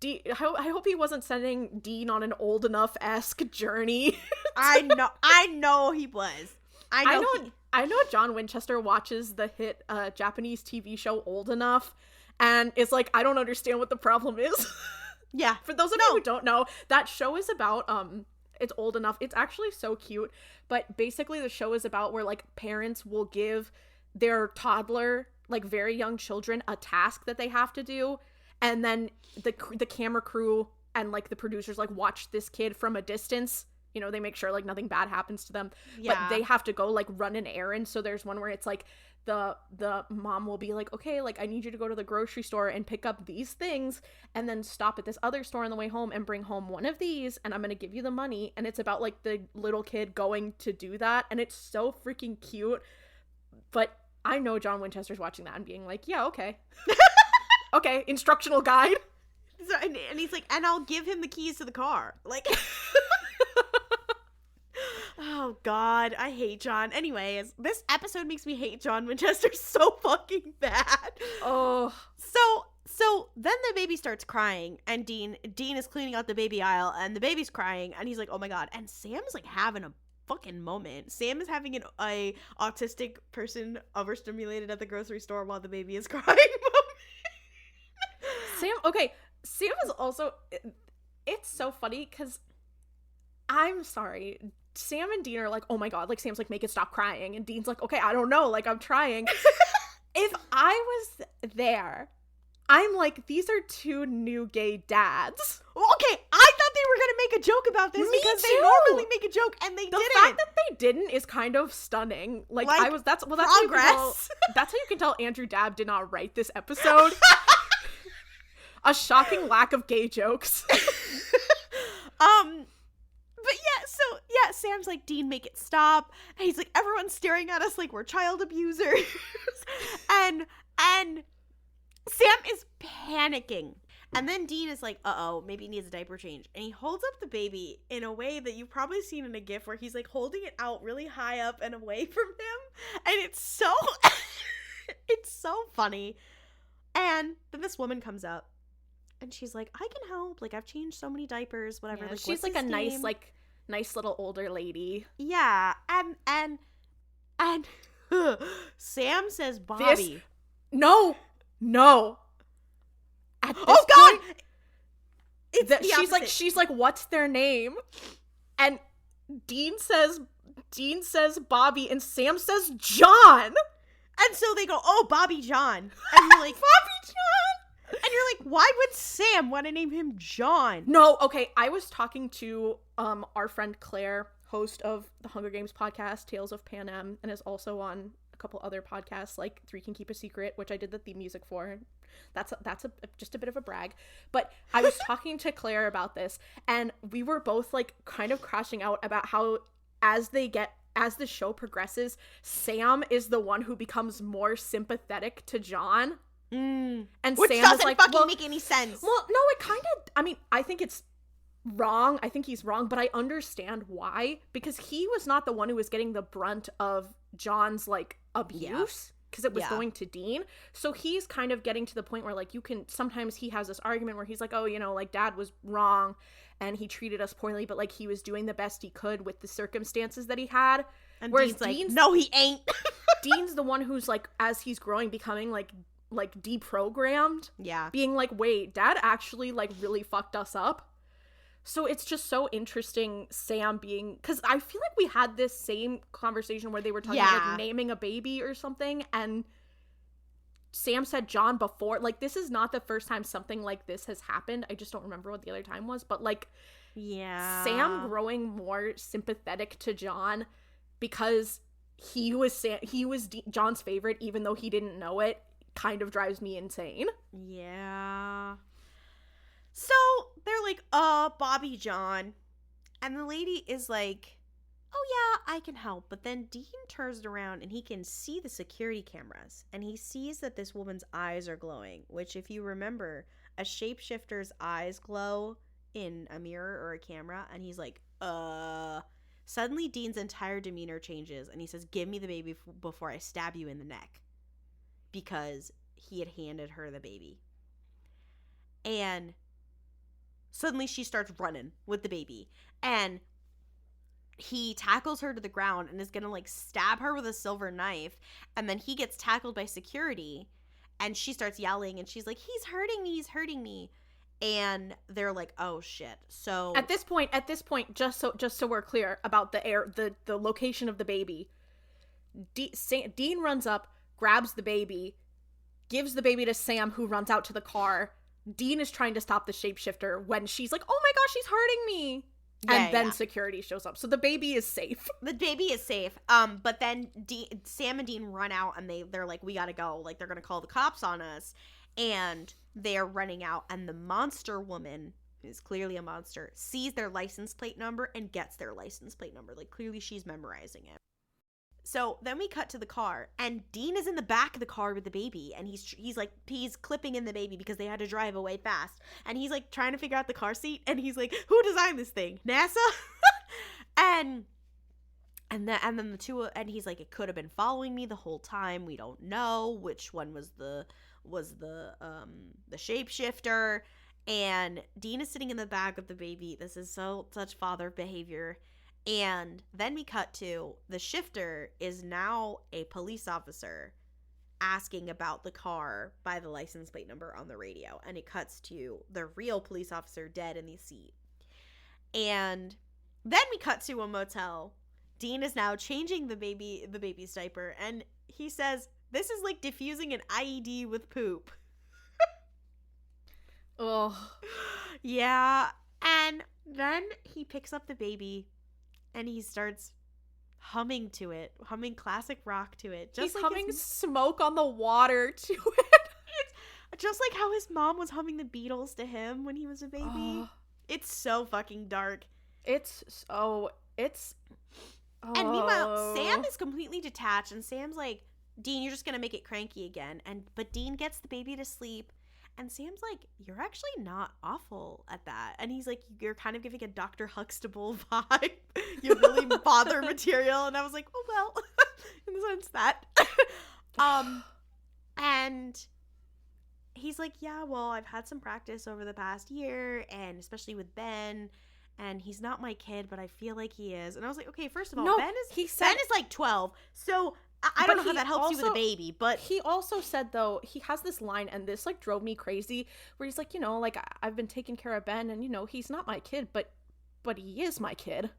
I hope he wasn't sending Dean on an old enough-esque journey. I know he was. I know John Winchester watches the hit Japanese TV show Old Enough and is like, I don't understand what the problem is. Yeah. For those of you who don't know, that show is about It's old enough. It's actually so cute. But basically the show is about where like parents will give their toddler, like very young children, a task that they have to do, and then the camera crew and like the producers like watch this kid from a distance. You know, they make sure like nothing bad happens to them. Yeah. But they have to go like run an errand. So there's one where it's like the mom will be like, okay, like I need you to go to the grocery store and pick up these things and then stop at this other store on the way home and bring home one of these, and I'm gonna give you the money. And it's about like the little kid going to do that, and it's so freaking cute. But I know John Winchester's watching that and being like, yeah, okay. Okay, instructional guide. So, and he's like, and I'll give him the keys to the car. Like, oh God, I hate John. Anyways, this episode makes me hate John Winchester so fucking bad. Oh. So then the baby starts crying, and Dean is cleaning out the baby aisle, and the baby's crying, and he's like, oh my God. And Sam's like having a fucking moment. Sam is having a autistic person overstimulated at the grocery store while the baby is crying moment. Sam is also, it's so funny because I'm sorry, Sam and Dean are like, oh my God, like Sam's like, make it stop crying, and Dean's like, okay, I don't know, like I'm trying. If I was there, I'm like, these are two new gay dads. Okay, I thought they were gonna make a joke about this because they normally make a joke and they didn't. The fact that they didn't is kind of stunning. Like that's progress. That's how you can tell Andrew Dabb did not write this episode. A shocking lack of gay jokes. But yeah, Sam's like, Dean, make it stop. And he's like, everyone's staring at us like we're child abusers. and Sam is panicking. And then Dean is like, uh-oh, maybe he needs a diaper change. And he holds up the baby in a way that you've probably seen in a GIF where he's like holding it out really high up and away from him. And it's so funny. And then this woman comes up and she's like, I can help. Like, I've changed so many diapers, whatever. Yeah, like, she's like a nice little older lady. Yeah. And Sam says, Bobby. No. At this God! Point, she's like, what's their name? And Dean says Bobby, and Sam says John. And so they go, oh, Bobby John. And you're like, Bobby John. And you're like, why would Sam want to name him John? No, okay. I was talking to our friend Claire, host of the Hunger Games podcast, Tales of Panem, and is also on a couple other podcasts like Three Can Keep a Secret, which I did the theme music for. That's just a bit of a brag. But I was talking to Claire about this, and we were both like kind of crashing out about how as the show progresses, Sam is the one who becomes more sympathetic to John. And which Sam doesn't is like, fucking make any sense. Well, no, it kind of, I mean, I think it's wrong. I think he's wrong, but I understand why, because he was not the one who was getting the brunt of John's like abuse, because it was going to Dean. So he's kind of getting to the point where like sometimes he has this argument where he's like, oh, you know, like Dad was wrong and he treated us poorly, but like he was doing the best he could with the circumstances that he had. And whereas Dean's like, no, he ain't. Dean's the one who's like, as he's growing, becoming like deprogrammed. Yeah. Being like, wait, Dad actually like really fucked us up. So it's just so interesting, Sam being, because I feel like we had this same conversation where they were talking about like naming a baby or something, and Sam said John before. Like, this is not the first time something like this has happened. I just don't remember what the other time was, but like, Sam growing more sympathetic to John because he was John's favorite, even though he didn't know it, kind of drives me insane. Yeah. So they're like, Bobby John. And the lady is like, oh yeah, I can help. But then Dean turns around and he can see the security cameras. And he sees that this woman's eyes are glowing. Which, if you remember, a shapeshifter's eyes glow in a mirror or a camera. And he's like, Suddenly Dean's entire demeanor changes. And he says, give me the baby before I stab you in the neck. Because he had handed her the baby. And suddenly she starts running with the baby, and he tackles her to the ground and is gonna like stab her with a silver knife, and then he gets tackled by security, and she starts yelling and she's like, he's hurting me, and they're like, oh shit. So at this point, just so we're clear about the location of the baby, Dean runs up, grabs the baby, gives the baby to Sam, who runs out to the car. Dean is trying to stop the shapeshifter when she's like, oh my gosh, she's hurting me. And then security shows up. So the baby is safe. The baby is safe. But then Sam and Dean run out, and they're like, we gotta go. Like, they're gonna call the cops on us. And they're running out, and the monster woman, who's clearly a monster, sees their license plate number and gets their license plate number. Like, clearly she's memorizing it. So then we cut to the car, and Dean is in the back of the car with the baby, and he's clipping in the baby because they had to drive away fast, and he's like trying to figure out the car seat, and he's like, who designed this thing? NASA? and then the two, and he's like, it could have been following me the whole time. We don't know which one was the shapeshifter. And Dean is sitting in the back of the baby. This is such father behavior. And then we cut to the shifter is now a police officer asking about the car by the license plate number on the radio. And it cuts to the real police officer dead in the seat. And then we cut to a motel. Dean is now changing the baby's diaper. And he says, this is like diffusing an IED with poop. Oh. Yeah. And then he picks up the baby. And he starts humming classic rock to it. He's like humming Smoke on the Water to it. It's just like how his mom was humming the Beatles to him when he was a baby. Oh. It's so fucking dark. And meanwhile, Sam is completely detached, and Sam's like, Dean, you're just gonna make it cranky again. But Dean gets the baby to sleep. And Sam's like, you're actually not awful at that. And he's like, you're kind of giving a Dr. Huxtable vibe. You're really bother material. And I was like, oh, well, in the sense that. And he's like, yeah, well, I've had some practice over the past year, and especially with Ben. And he's not my kid, but I feel like he is. And I was like, okay, first of all, Ben is like 12. So I don't know how that helps you with a baby, but he also said, though, he has this line, and this like drove me crazy, where he's like, like, I've been taking care of Ben, and he's not my kid, but he is my kid.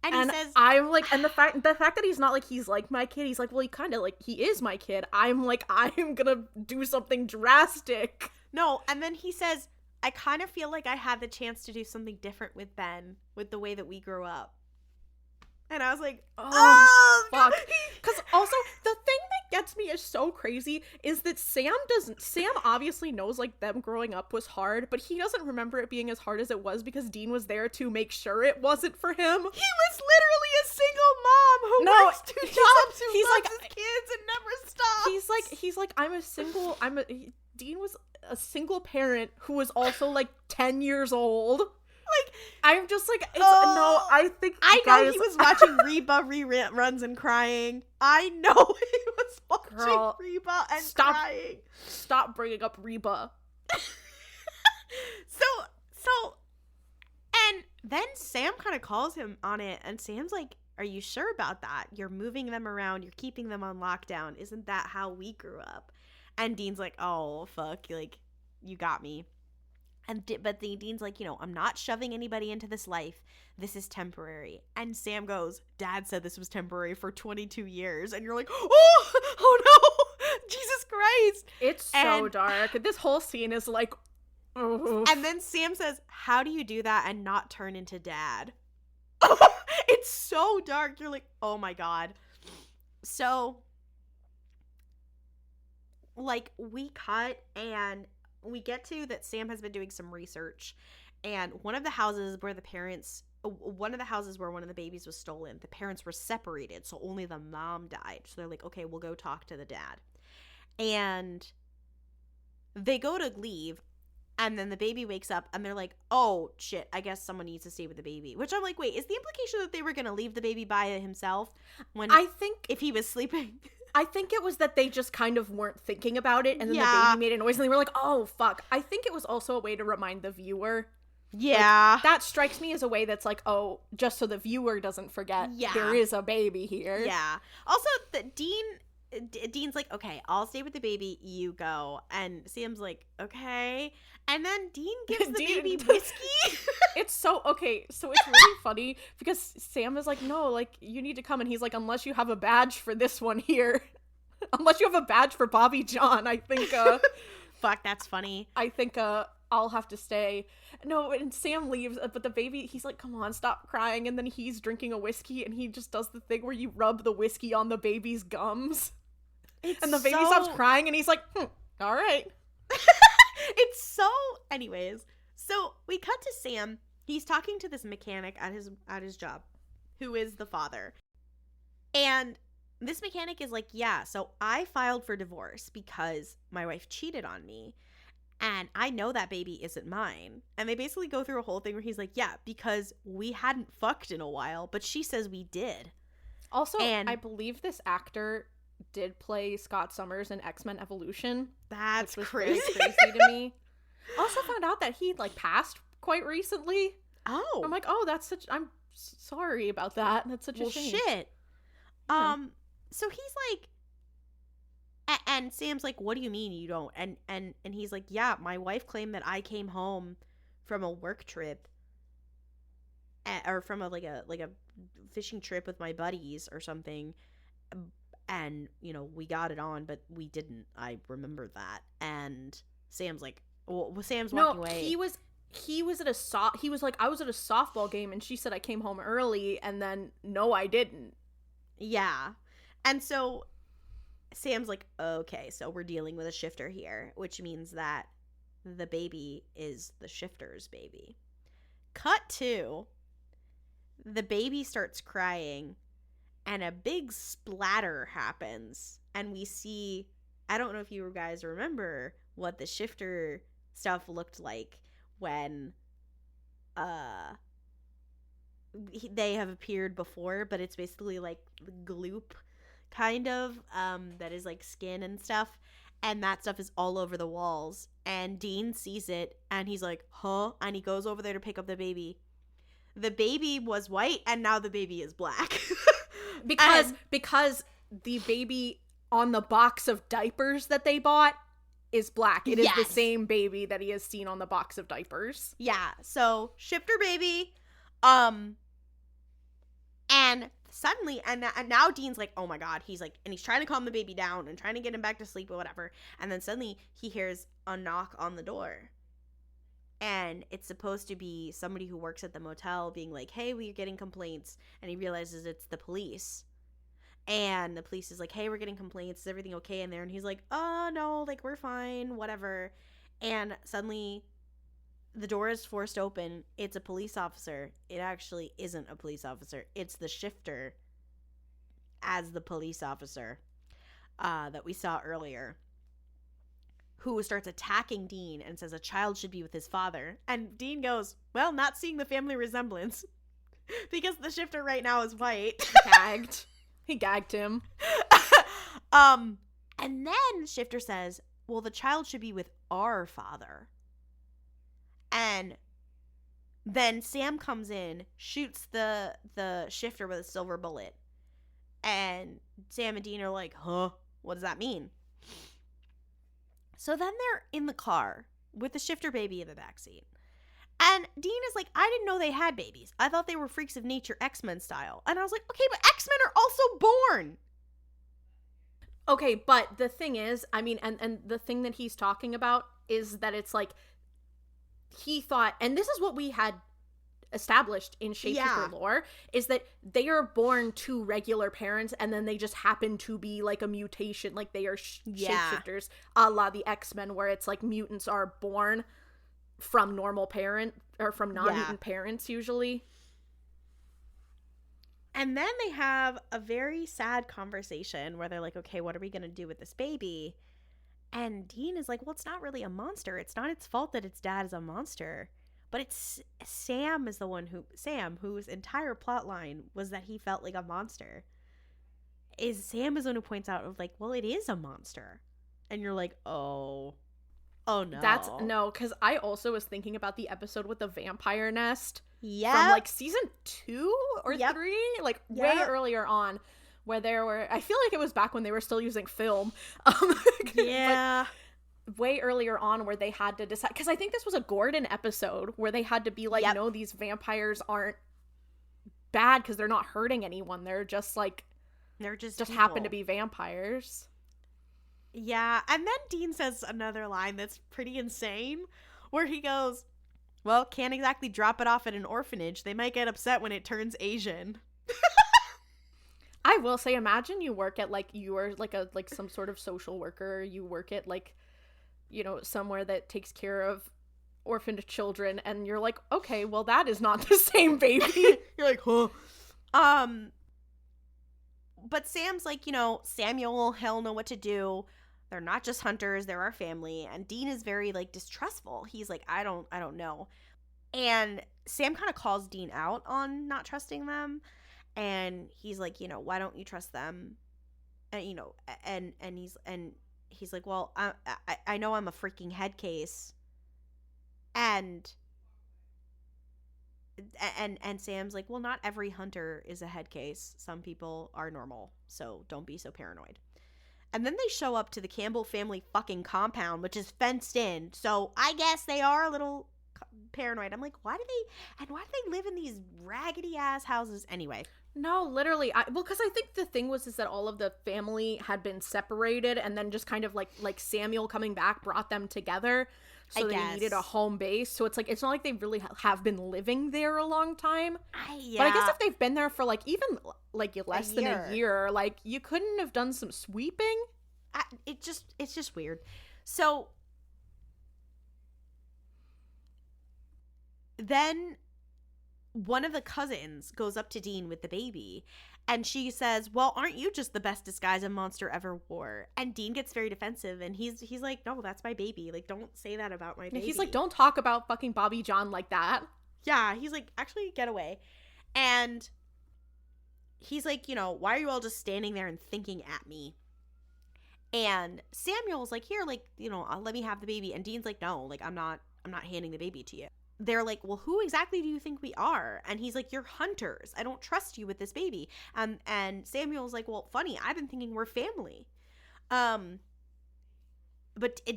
And he says, I'm like, and the fact that he's not like, he's like my kid, he's like, well, he kind of like, he is my kid. I'm like, I'm gonna do something drastic. No, and then he says, I kind of feel like I had the chance to do something different with Ben, with the way that we grew up. And I was like, oh fuck. Because also, the thing that gets me is so crazy is that Sam obviously knows, like, them growing up was hard, but he doesn't remember it being as hard as it was because Dean was there to make sure it wasn't for him. He was literally a single mom who works 2 jobs, who loves his kids and never stops. He's like, Dean was a single parent who was also, like, 10 years old. Like, I'm just like, I know he was watching Reba reruns and crying. I know he was watching Reba and crying. Stop bringing up Reba. So, and then Sam kind of calls him on it, and Sam's like, are you sure about that? You're moving them around, you're keeping them on lockdown. Isn't that how we grew up? And Dean's like, oh, fuck, like, you got me. But Dean's like, I'm not shoving anybody into this life. This is temporary. And Sam goes, Dad said this was temporary for 22 years. And you're like, oh no, Jesus Christ. It's so dark. This whole scene is like, oof. And then Sam says, how do you do that and not turn into Dad? It's so dark. You're like, oh my God. So, like, we cut and we get to that Sam has been doing some research, and one of the houses where one of the babies was stolen, the parents were separated, so only the mom died. So they're like, okay, we'll go talk to the dad. And they go to leave, and then the baby wakes up, and they're like, oh, shit, I guess someone needs to stay with the baby. Which I'm like, wait, is the implication that they were going to leave the baby by himself if he was sleeping? I think it was that they just kind of weren't thinking about it, and then the baby made a noise, and they were like, oh, fuck. I think it was also a way to remind the viewer. Yeah. Like, that strikes me as a way that's like, oh, just so the viewer doesn't forget there is a baby here. Yeah. Also, Dean Dean's like, okay, I'll stay with the baby, you go. And Sam's like, okay. And then Dean gives the baby whiskey. It's so really funny because Sam is like, no, like, you need to come. And he's like, unless you have a badge for this one here. Unless you have a badge for Bobby John, I think, fuck, that's funny. I think, I'll have to stay. No, and Sam leaves, but the baby, he's like, come on, stop crying. And then he's drinking a whiskey and he just does the thing where you rub the whiskey on the baby's gums. And the baby stops crying and he's like, all right. It's so, anyways. So we cut to Sam. He's talking to this mechanic at his job, who is the father. And this mechanic is like, yeah, so I filed for divorce because my wife cheated on me. And I know that baby isn't mine. And they basically go through a whole thing where he's like, yeah, because we hadn't fucked in a while, but she says we did. Also, I believe this actor did play Scott Summers in X-Men Evolution. That's which was crazy. Very crazy to me. Also found out that he, like, passed quite recently. Oh. I'm like, I'm sorry about that. That's such a shame. Shit. Yeah. So he's like, and Sam's like, what do you mean you don't? And he's like, yeah, my wife claimed that I came home from a work trip or from a fishing trip with my buddies or something. And, you know, we got it on, but we didn't. I remember that. And Sam's like, well, Sam's walking away. He was he was like, I was at a softball game and she said I came home early, and then no, I didn't. Yeah. And so Sam's like, okay, so we're dealing with a shifter here, which means that the baby is the shifter's baby. Cut to, the baby starts crying and a big splatter happens. And we see, I don't know if you guys remember what the shifter stuff looked like when they have appeared before, but it's basically like gloop kind of that is like skin and stuff, and that stuff is all over the walls. And Dean sees it and he's like, huh? And he goes over there to pick up the baby. The baby was white and now the baby is black. because the baby on the box of diapers that they bought is black. It is the same baby that he has seen on the box of diapers. Yeah, so shifter baby. And suddenly, and now Dean's like, oh my god, he's like, and he's trying to calm the baby down and trying to get him back to sleep or whatever. And then suddenly he hears a knock on the door. And it's supposed to be somebody who works at the motel being like, hey, we're getting complaints. And he realizes it's the police. And the police is like, hey, we're getting complaints. Is everything okay in there? And he's like, oh, no, like, we're fine, whatever. And suddenly the door is forced open. It's a police officer. It actually isn't a police officer. It's the shifter as the police officer that we saw earlier, who starts attacking Dean and says a child should be with his father. And Dean goes, well, not seeing the family resemblance because the shifter right now is white. Gagged. He gagged him. And then Shifter says, well, the child should be with our father. And then Sam comes in, shoots the Shifter with a silver bullet. And Sam and Dean are like, huh? What does that mean? So then they're in the car with the Shifter baby in the backseat. And Dean is like, I didn't know they had babies. I thought they were freaks of nature, X-Men style. And I was like, okay, but X-Men are also born. Okay, but the thing is, I mean, and the thing that he's talking about is that it's like, he thought, and this is what we had established in Shapeshifter lore, is that they are born to regular parents and then they just happen to be like a mutation, like they are shapeshifters, a la the X-Men, where it's like mutants are born from normal parent or from non-mutant parents usually. And then they have a very sad conversation where they're like, okay, what are we going to do with this baby? And Dean is like, well, it's not really a monster. It's not its fault that its dad is a monster. But it's Sam is the one whose entire plot line was that he felt like a monster. Sam is the one who points out of like, well, it is a monster. And you're like, oh no. Because I also was thinking about the episode with the vampire nest. Yeah. From like season 2 or 3, like way earlier on, where there were, I feel like it was back when they were still using film. Yeah. Way earlier on where they had to decide, because I think this was a Gordon episode where they had to be like, Yep. no, these vampires aren't bad because they're not hurting anyone. They're just like, They're just happen to evil. be vampires. Yeah, and then Dean says another line that's pretty insane, where he goes, well, can't exactly drop it off at an orphanage. They might get upset when it turns Asian. I will say, imagine you work at like, you are like some sort of social worker. You work at like, you know, somewhere that takes care of orphaned children, and you're like, okay, well, that is not the same baby. You're like, huh? But Sam's like, you know, Samuel, he'll know what to do. They're not just hunters, they're our family. And Dean is very like distrustful. He's like, I don't know. And Sam kind of calls Dean out on not trusting them. And he's like, you know, why don't you trust them? And you know, and he's like, well, I know I'm a freaking head case. And Sam's like, well, not every hunter is a head case. Some people are normal, so don't be so paranoid. And then they show up to the Campbell family fucking compound, which is fenced in. So I guess they are a little paranoid. I'm like, why do they live in these raggedy ass houses anyway? No, literally. Because I think the thing was that all of the family had been separated, and then just kind of like Samuel coming back brought them together. So they needed a home base. So it's like, it's not like they really have been living there a long time. Yeah. But I guess if they've been there for like even like less than a year, like you couldn't have done some sweeping. It's just weird. So then one of the cousins goes up to Dean with the baby, and she says, well, aren't you just the best disguise a monster ever wore? And Dean gets very defensive, and he's like, no, that's my baby. Like, don't say that about my baby. He's like, don't talk about fucking Bobby John like that. Yeah, he's like, actually, get away. And he's like, you know, why are you all just standing there and thinking at me? And Samuel's like, here, like, you know, let me have the baby. And Dean's like, no, like, I'm not handing the baby to you. They're like, well, who exactly do you think we are? And he's like, you're hunters. I don't trust you with this baby. And Samuel's like, well, funny, I've been thinking we're family. But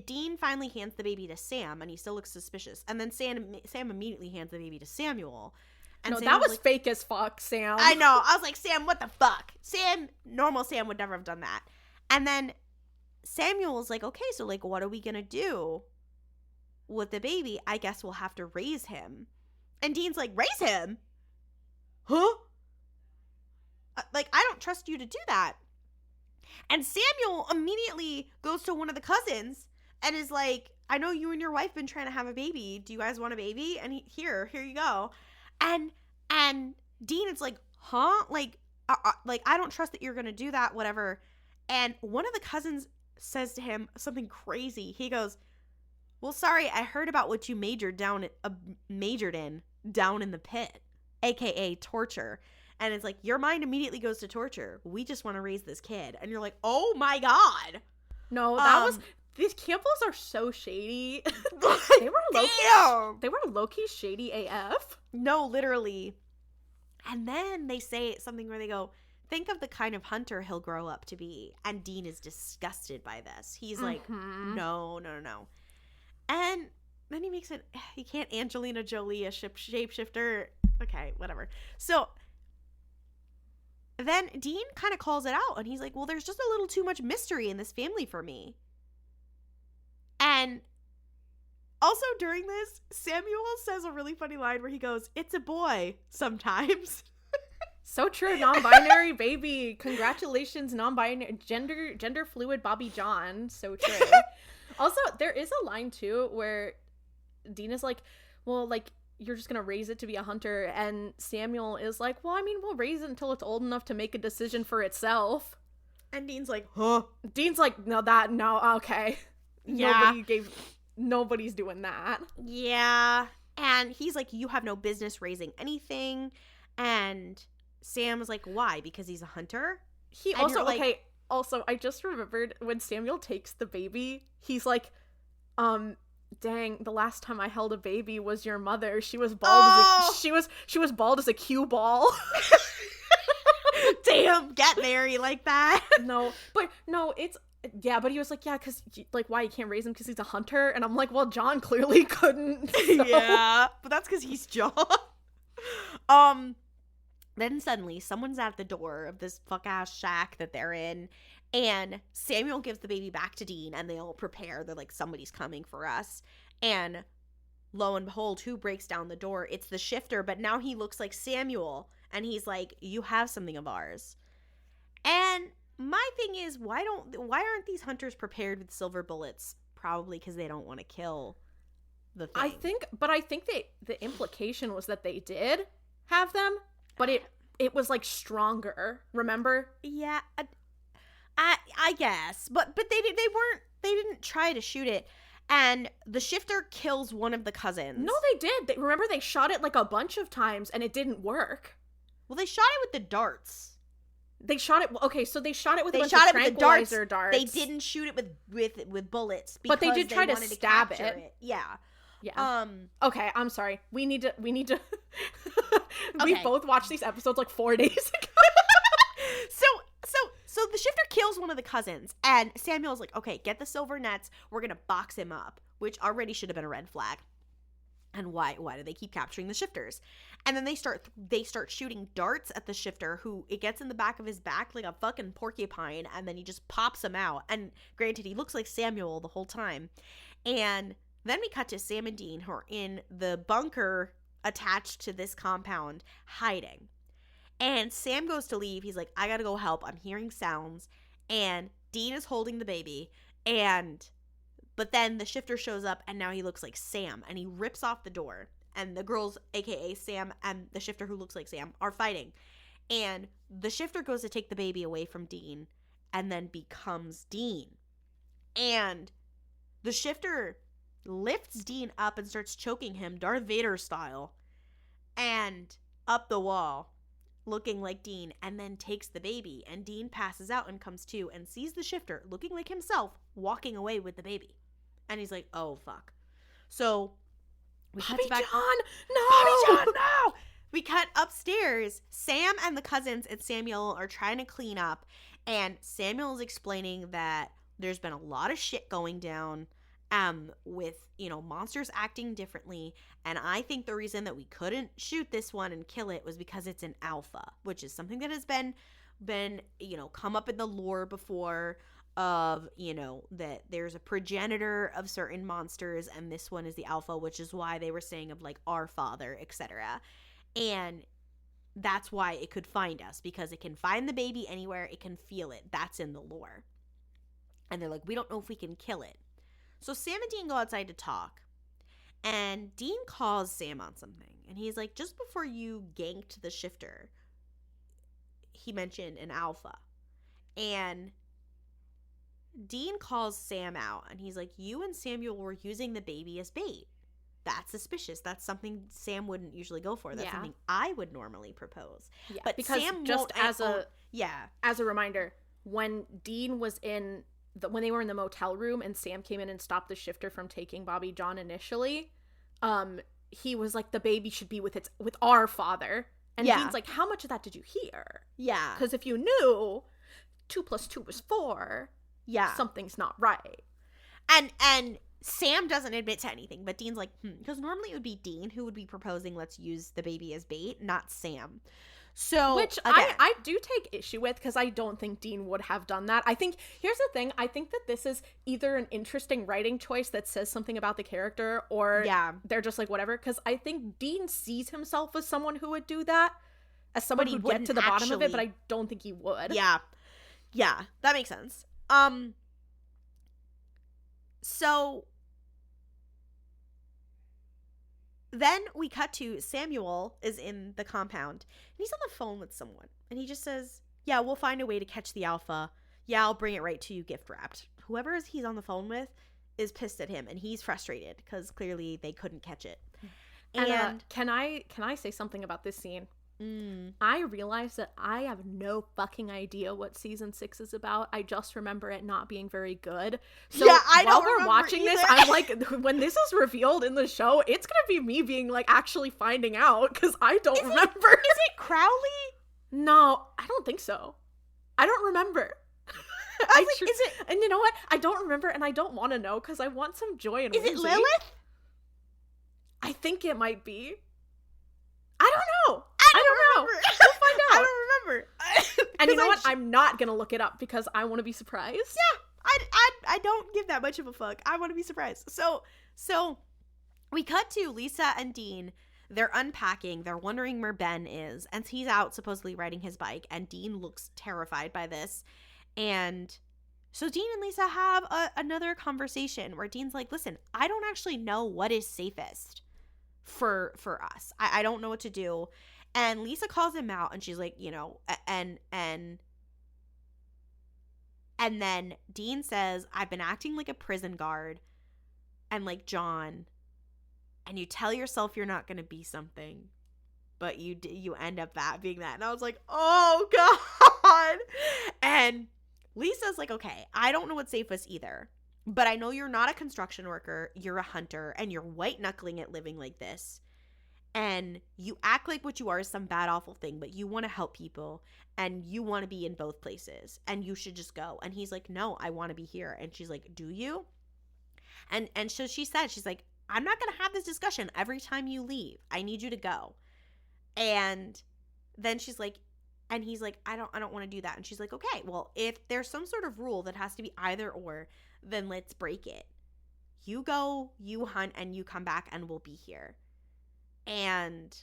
Dean finally hands the baby to Sam, and he still looks suspicious. And then Sam immediately hands the baby to Samuel. And no, Samuel's that was like, fake as fuck, Sam. I know. I was like, Sam, what the fuck? Normal Sam would never have done that. And then Samuel's like, okay, so like, what are we gonna do with the baby? I guess we'll have to raise him. And Dean's like, raise him? Huh? Like, I don't trust you to do that. And Samuel immediately goes to one of the cousins and is like, I know you and your wife been trying to have a baby. Do you guys want a baby? And here you go. And Dean is like, huh? Like I don't trust that you're gonna do that, whatever. And one of the cousins says to him something crazy. He goes, well, sorry, I heard about what you majored in down in the pit, aka torture. And it's like, your mind immediately goes to torture. We just want to raise this kid. And you're like, oh my God. No, that was, these Campbells are so shady. They were low-key shady AF. No, literally. And then they say something where they go, think of the kind of hunter he'll grow up to be. And Dean is disgusted by this. He's like, no. And then he makes it, he can't Angelina Jolie a shapeshifter. Okay, whatever. So then Dean kind of calls it out, and he's like, well, there's just a little too much mystery in this family for me. And also during this, Samuel says a really funny line where he goes, it's a boy sometimes. So true. Non-binary baby. Congratulations, non-binary, gender fluid Bobby John. So true. Also, there is a line too where Dean is like, well, like, you're just gonna raise it to be a hunter, and Samuel is like, well, I mean, we'll raise it until it's old enough to make a decision for itself. And Dean's like, huh? Dean's like, no, okay. Yeah. Nobody's doing that. Yeah. And he's like, you have no business raising anything. And Sam was like, why? Because he's a hunter? He and also, like, okay, also, I just remembered when Samuel takes the baby, he's like, dang, the last time I held a baby was your mother. She was bald as a, she was bald as a cue ball. Damn, get Mary like that. No, it's, yeah, but he was like, yeah, because, like, why, you can't raise him because he's a hunter? And I'm like, well, John clearly couldn't. So. Yeah, but that's because he's John. Then suddenly, someone's at the door of this fuck-ass shack that they're in, and Samuel gives the baby back to Dean, and they all prepare. They're like, somebody's coming for us. And lo and behold, who breaks down the door? It's the shifter, but now he looks like Samuel, and he's like, you have something of ours. And my thing is, why aren't these hunters prepared with silver bullets? Probably because they don't want to kill the thing. I think the implication was that they did have them, but it was like stronger, remember? Yeah, I guess, but they didn't try to shoot it, and the shifter kills one of the cousins. No, they did. Remember they shot it like a bunch of times and it didn't work. Well, they shot it with the darts. They shot it. Okay, so they shot it with they a bunch shot of it with the tranquilizer darts. They didn't shoot it with bullets, but they did try to stab it. Yeah. Yeah. Okay, I'm sorry. We need to. We both watched these episodes like 4 days ago. So the shifter kills one of the cousins, and Samuel's like, okay, get the silver nets. We're gonna box him up, which already should have been a red flag. And why do they keep capturing the shifters? And then they start shooting darts at the shifter, who it gets in the back of his back like a fucking porcupine, and then he just pops him out. And granted, he looks like Samuel the whole time. And then we cut to Sam and Dean, who are in the bunker attached to this compound, hiding. And Sam goes to leave. He's like, I gotta go help. I'm hearing sounds. And Dean is holding the baby. But then the shifter shows up, and now he looks like Sam. And he rips off the door. And the girls, a.k.a. Sam, and the shifter who looks like Sam, are fighting. And the shifter goes to take the baby away from Dean, and then becomes Dean. And the shifter lifts Dean up and starts choking him, Darth Vader style, and up the wall, looking like Dean, and then takes the baby. And Dean passes out and comes to and sees the shifter, looking like himself, walking away with the baby. And he's like, oh, fuck. So we cut back. John, no! Bobby John, no! We cut upstairs. Sam and the cousins and Samuel are trying to clean up. And Samuel is explaining that there's been a lot of shit going down with, monsters acting differently. And I think the reason that we couldn't shoot this one and kill it was because it's an alpha, which is something that has been come up in the lore before, of, that there's a progenitor of certain monsters, and this one is the alpha, which is why they were saying of like our father, etc. And that's why it could find us, because it can find the baby anywhere, it can feel it. That's in the lore. And they're like, we don't know if we can kill it. So Sam and Dean go outside to talk, and Dean calls Sam on something, and he's like, just before you ganked the shifter, he mentioned an alpha. And Dean calls Sam out, and he's like, you and Samuel were using the baby as bait. That's suspicious. That's something Sam wouldn't usually go for. That's something I would normally propose. Yeah, but because Sam just as a reminder, when Dean was when they were in the motel room and Sam came in and stopped the shifter from taking Bobby John initially, he was like, the baby should be with our father. And Dean's like, how much of that did you hear? Yeah. Because if you knew 2 + 2 was 4, something's not right. And Sam doesn't admit to anything, but Dean's like, because normally it would be Dean who would be proposing, let's use the baby as bait, not Sam. So, which I do take issue with, because I don't think Dean would have done that. I think, here's the thing, I think that this is either an interesting writing choice that says something about the character, or they're just like, whatever, because I think Dean sees himself as someone who would do that, as someone who'd get to the bottom of it, but I don't think he would. Yeah, that makes sense. So then we cut to Samuel is in the compound, and he's on the phone with someone, and he just says, yeah, we'll find a way to catch the alpha. Yeah, I'll bring it right to you gift wrapped. Whoever he's on the phone with is pissed at him, and he's frustrated because clearly they couldn't catch it. And can I say something about this scene? I realized that I have no fucking idea what season 6 is about. I just remember it not being very good. So while we're watching this, I'm like, when this is revealed in the show, it's gonna be me being like actually finding out, because I don't remember. Is it Crowley? No, I don't think so. I don't remember. Is it? And you know what? I don't remember, and I don't want to know because I want some joy and whimsy. Is it Lilith? I think it might be. I don't know. I don't remember. We'll find out. I don't remember. And you know what? I'm not gonna look it up because I want to be surprised. Yeah, I don't give that much of a fuck. I want to be surprised. So we cut to Lisa and Dean. They're unpacking. They're wondering where Ben is, and he's out supposedly riding his bike. And Dean looks terrified by this. And so Dean and Lisa have another conversation where Dean's like, "Listen, I don't actually know what is safest for us. I don't know what to do." And Lisa calls him out, and she's like, you know, and then Dean says, "I've been acting like a prison guard and like John, and you tell yourself you're not going to be something, but you end up being that." And I was like, "Oh God." And Lisa's like, "Okay, I don't know what's safest either, but I know you're not a construction worker, you're a hunter, and you're white knuckling at living like this. And you act like what you are is some bad, awful thing, but you want to help people, and you want to be in both places, and you should just go." And he's like, "No, I want to be here." And she's like, "Do you?" And so she said, she's like, "I'm not going to have this discussion every time you leave. I need you to go." And then she's like, and he's like, I don't want to do that." And she's like, "Okay, well, if there's some sort of rule that has to be either or, then let's break it. You go, you hunt, and you come back, and we'll be here." And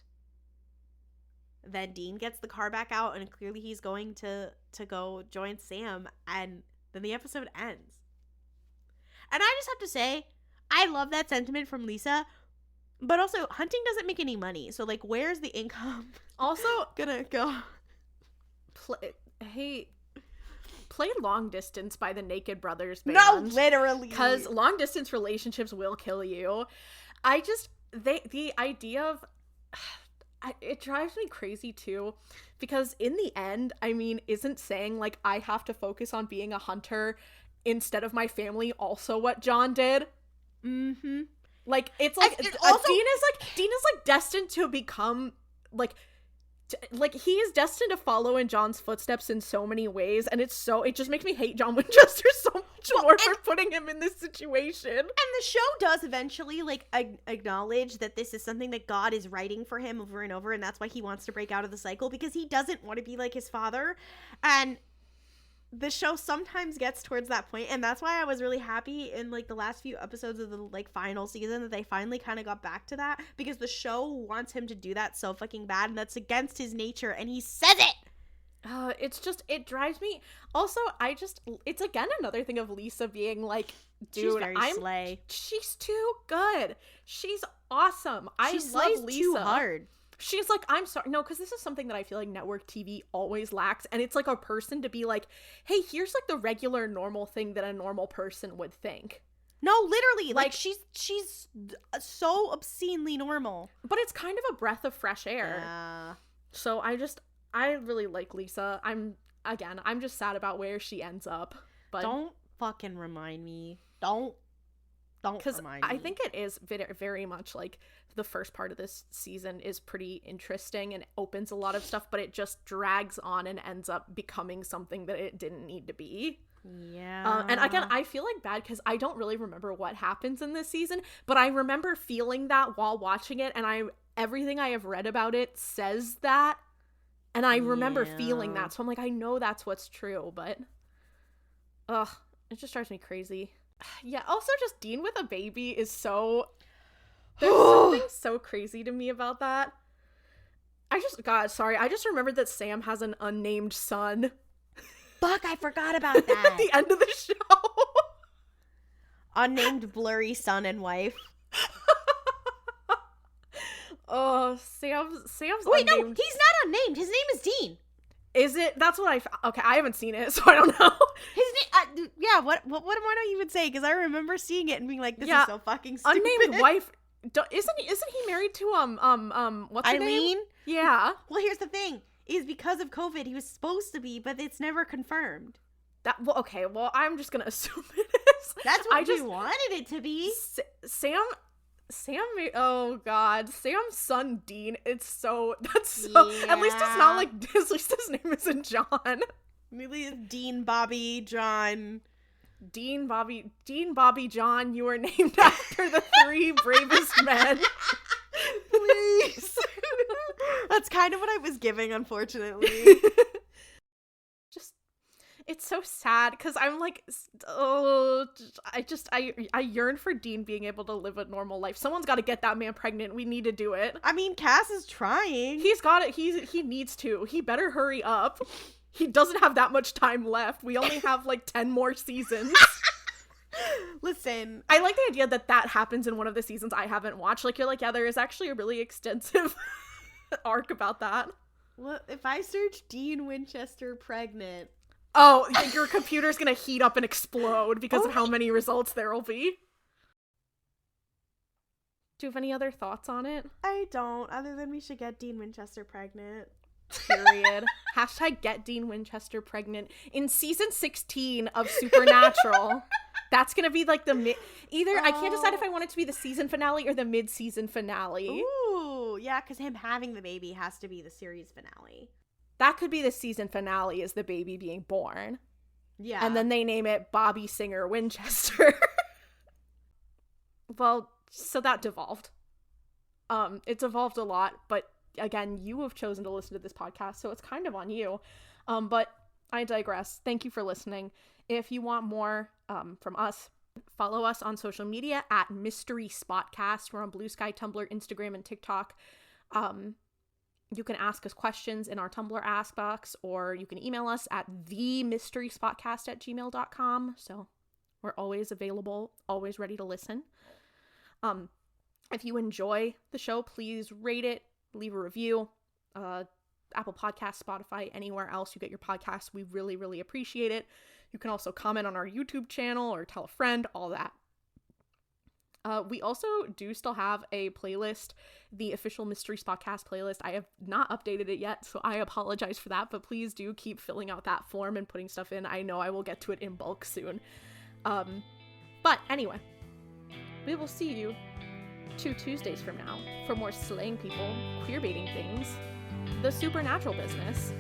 then Dean gets the car back out, and clearly he's going to go join Sam, and then the episode ends. And I just have to say, I love that sentiment from Lisa, but also hunting doesn't make any money, so like, where's the income Also, gonna go? Play Long Distance by the Naked Brothers band. No, literally. Because long distance relationships will kill you. The idea of, it drives me crazy too, because in the end, I mean, isn't saying like I have to focus on being a hunter instead of my family also what John did? Mm-hmm. Like, it's like, Dean is destined to become like he is destined to follow in John's footsteps in so many ways, and it just makes me hate John Winchester so much more for putting him in this situation. And the show does eventually like acknowledge that this is something that God is writing for him over and over, and that's why he wants to break out of the cycle, because he doesn't want to be like his father. And the show sometimes gets towards that point, and that's why I was really happy in like the last few episodes of the like final season that they finally kind of got back to that, because the show wants him to do that so fucking bad, and that's against his nature, and he says it. It drives me. Also, it's again another thing of Lisa being like, dude, she's very slay. She's too good. She's awesome. She love Lisa. Too hard. She's like, I'm sorry. No, because this is something that I feel like network TV always lacks. And it's like a person to be like, hey, here's like the regular normal thing that a normal person would think. No, literally. Like she's so obscenely normal. But it's kind of a breath of fresh air. Yeah. So I really like Lisa. I'm just sad about where she ends up. But don't fucking remind me. Don't remind me. I think it is very much like the first part of this season is pretty interesting and opens a lot of stuff, but it just drags on and ends up becoming something that it didn't need to be. Yeah. And again, I feel like bad because I don't really remember what happens in this season, but I remember feeling that while watching it, and everything I have read about it says that, and I remember feeling that, so I'm like, I know that's what's true, but it just drives me crazy. Yeah, also just Dean with a baby is so... There's something so crazy to me about that. I just remembered that Sam has an unnamed son. Fuck, I forgot about that. At the end of the show. Unnamed blurry son and wife. Oh, Sam's Wait, unnamed... no, he's not unnamed. His name is Dean. Is it? That's what okay, I haven't seen it, so I don't know. His name, yeah, what am I not even saying? Because I remember seeing it and being like, this is so fucking stupid. Unnamed wife, isn't he married to, what's her name? Eileen? Yeah. Well, here's the thing, is because of COVID, he was supposed to be, but it's never confirmed. Okay, well, I'm just gonna assume it is. That's what we wanted it to be. Oh god, Sam's son Dean. At least it's not like, at least his name isn't John. Maybe it's Dean, Bobby, John. Dean, Bobby, John, you are named after the 3 bravest men. Please. That's kind of what I was giving, unfortunately. It's so sad because I'm like, oh, I yearn for Dean being able to live a normal life. Someone's got to get that man pregnant. We need to do it. I mean, Cass is trying. He's got it. He needs to. He better hurry up. He doesn't have that much time left. We only have like 10 more seasons. Listen, I like the idea that happens in one of the seasons I haven't watched. Like, you're like, yeah, there is actually a really extensive arc about that. Well, if I search Dean Winchester pregnant. Oh, your computer's gonna heat up and explode because of how many results there will be. Do you have any other thoughts on it? I don't, other than we should get Dean Winchester pregnant. Period. Hashtag get Dean Winchester pregnant in season 16 of Supernatural. That's gonna be like the I can't decide if I want it to be the season finale or the mid-season finale. Ooh, yeah, because him having the baby has to be the series finale. That could be the season finale, is the baby being born. Yeah. And then they name it Bobby Singer Winchester. Well, so that devolved. It's evolved a lot, but again, you have chosen to listen to this podcast, so it's kind of on you. But I digress. Thank you for listening. If you want more from us, follow us on social media at Mystery Spotcast. We're on Blue Sky, Tumblr, Instagram, and TikTok. You can ask us questions in our Tumblr ask box, or you can email us at themysteryspotcast@gmail.com. So we're always available, always ready to listen. If you enjoy the show, please rate it, leave a review. Apple Podcasts, Spotify, anywhere else you get your podcasts. We really, really appreciate it. You can also comment on our YouTube channel or tell a friend, all that. We also do still have a playlist, the official Mystery Spotcast playlist. I have not updated it yet, so I apologize for that, but please do keep filling out that form and putting stuff in. I know I will get to it in bulk soon. But anyway, we will see you 2 Tuesdays from now for more slaying people, queerbaiting things, the supernatural business.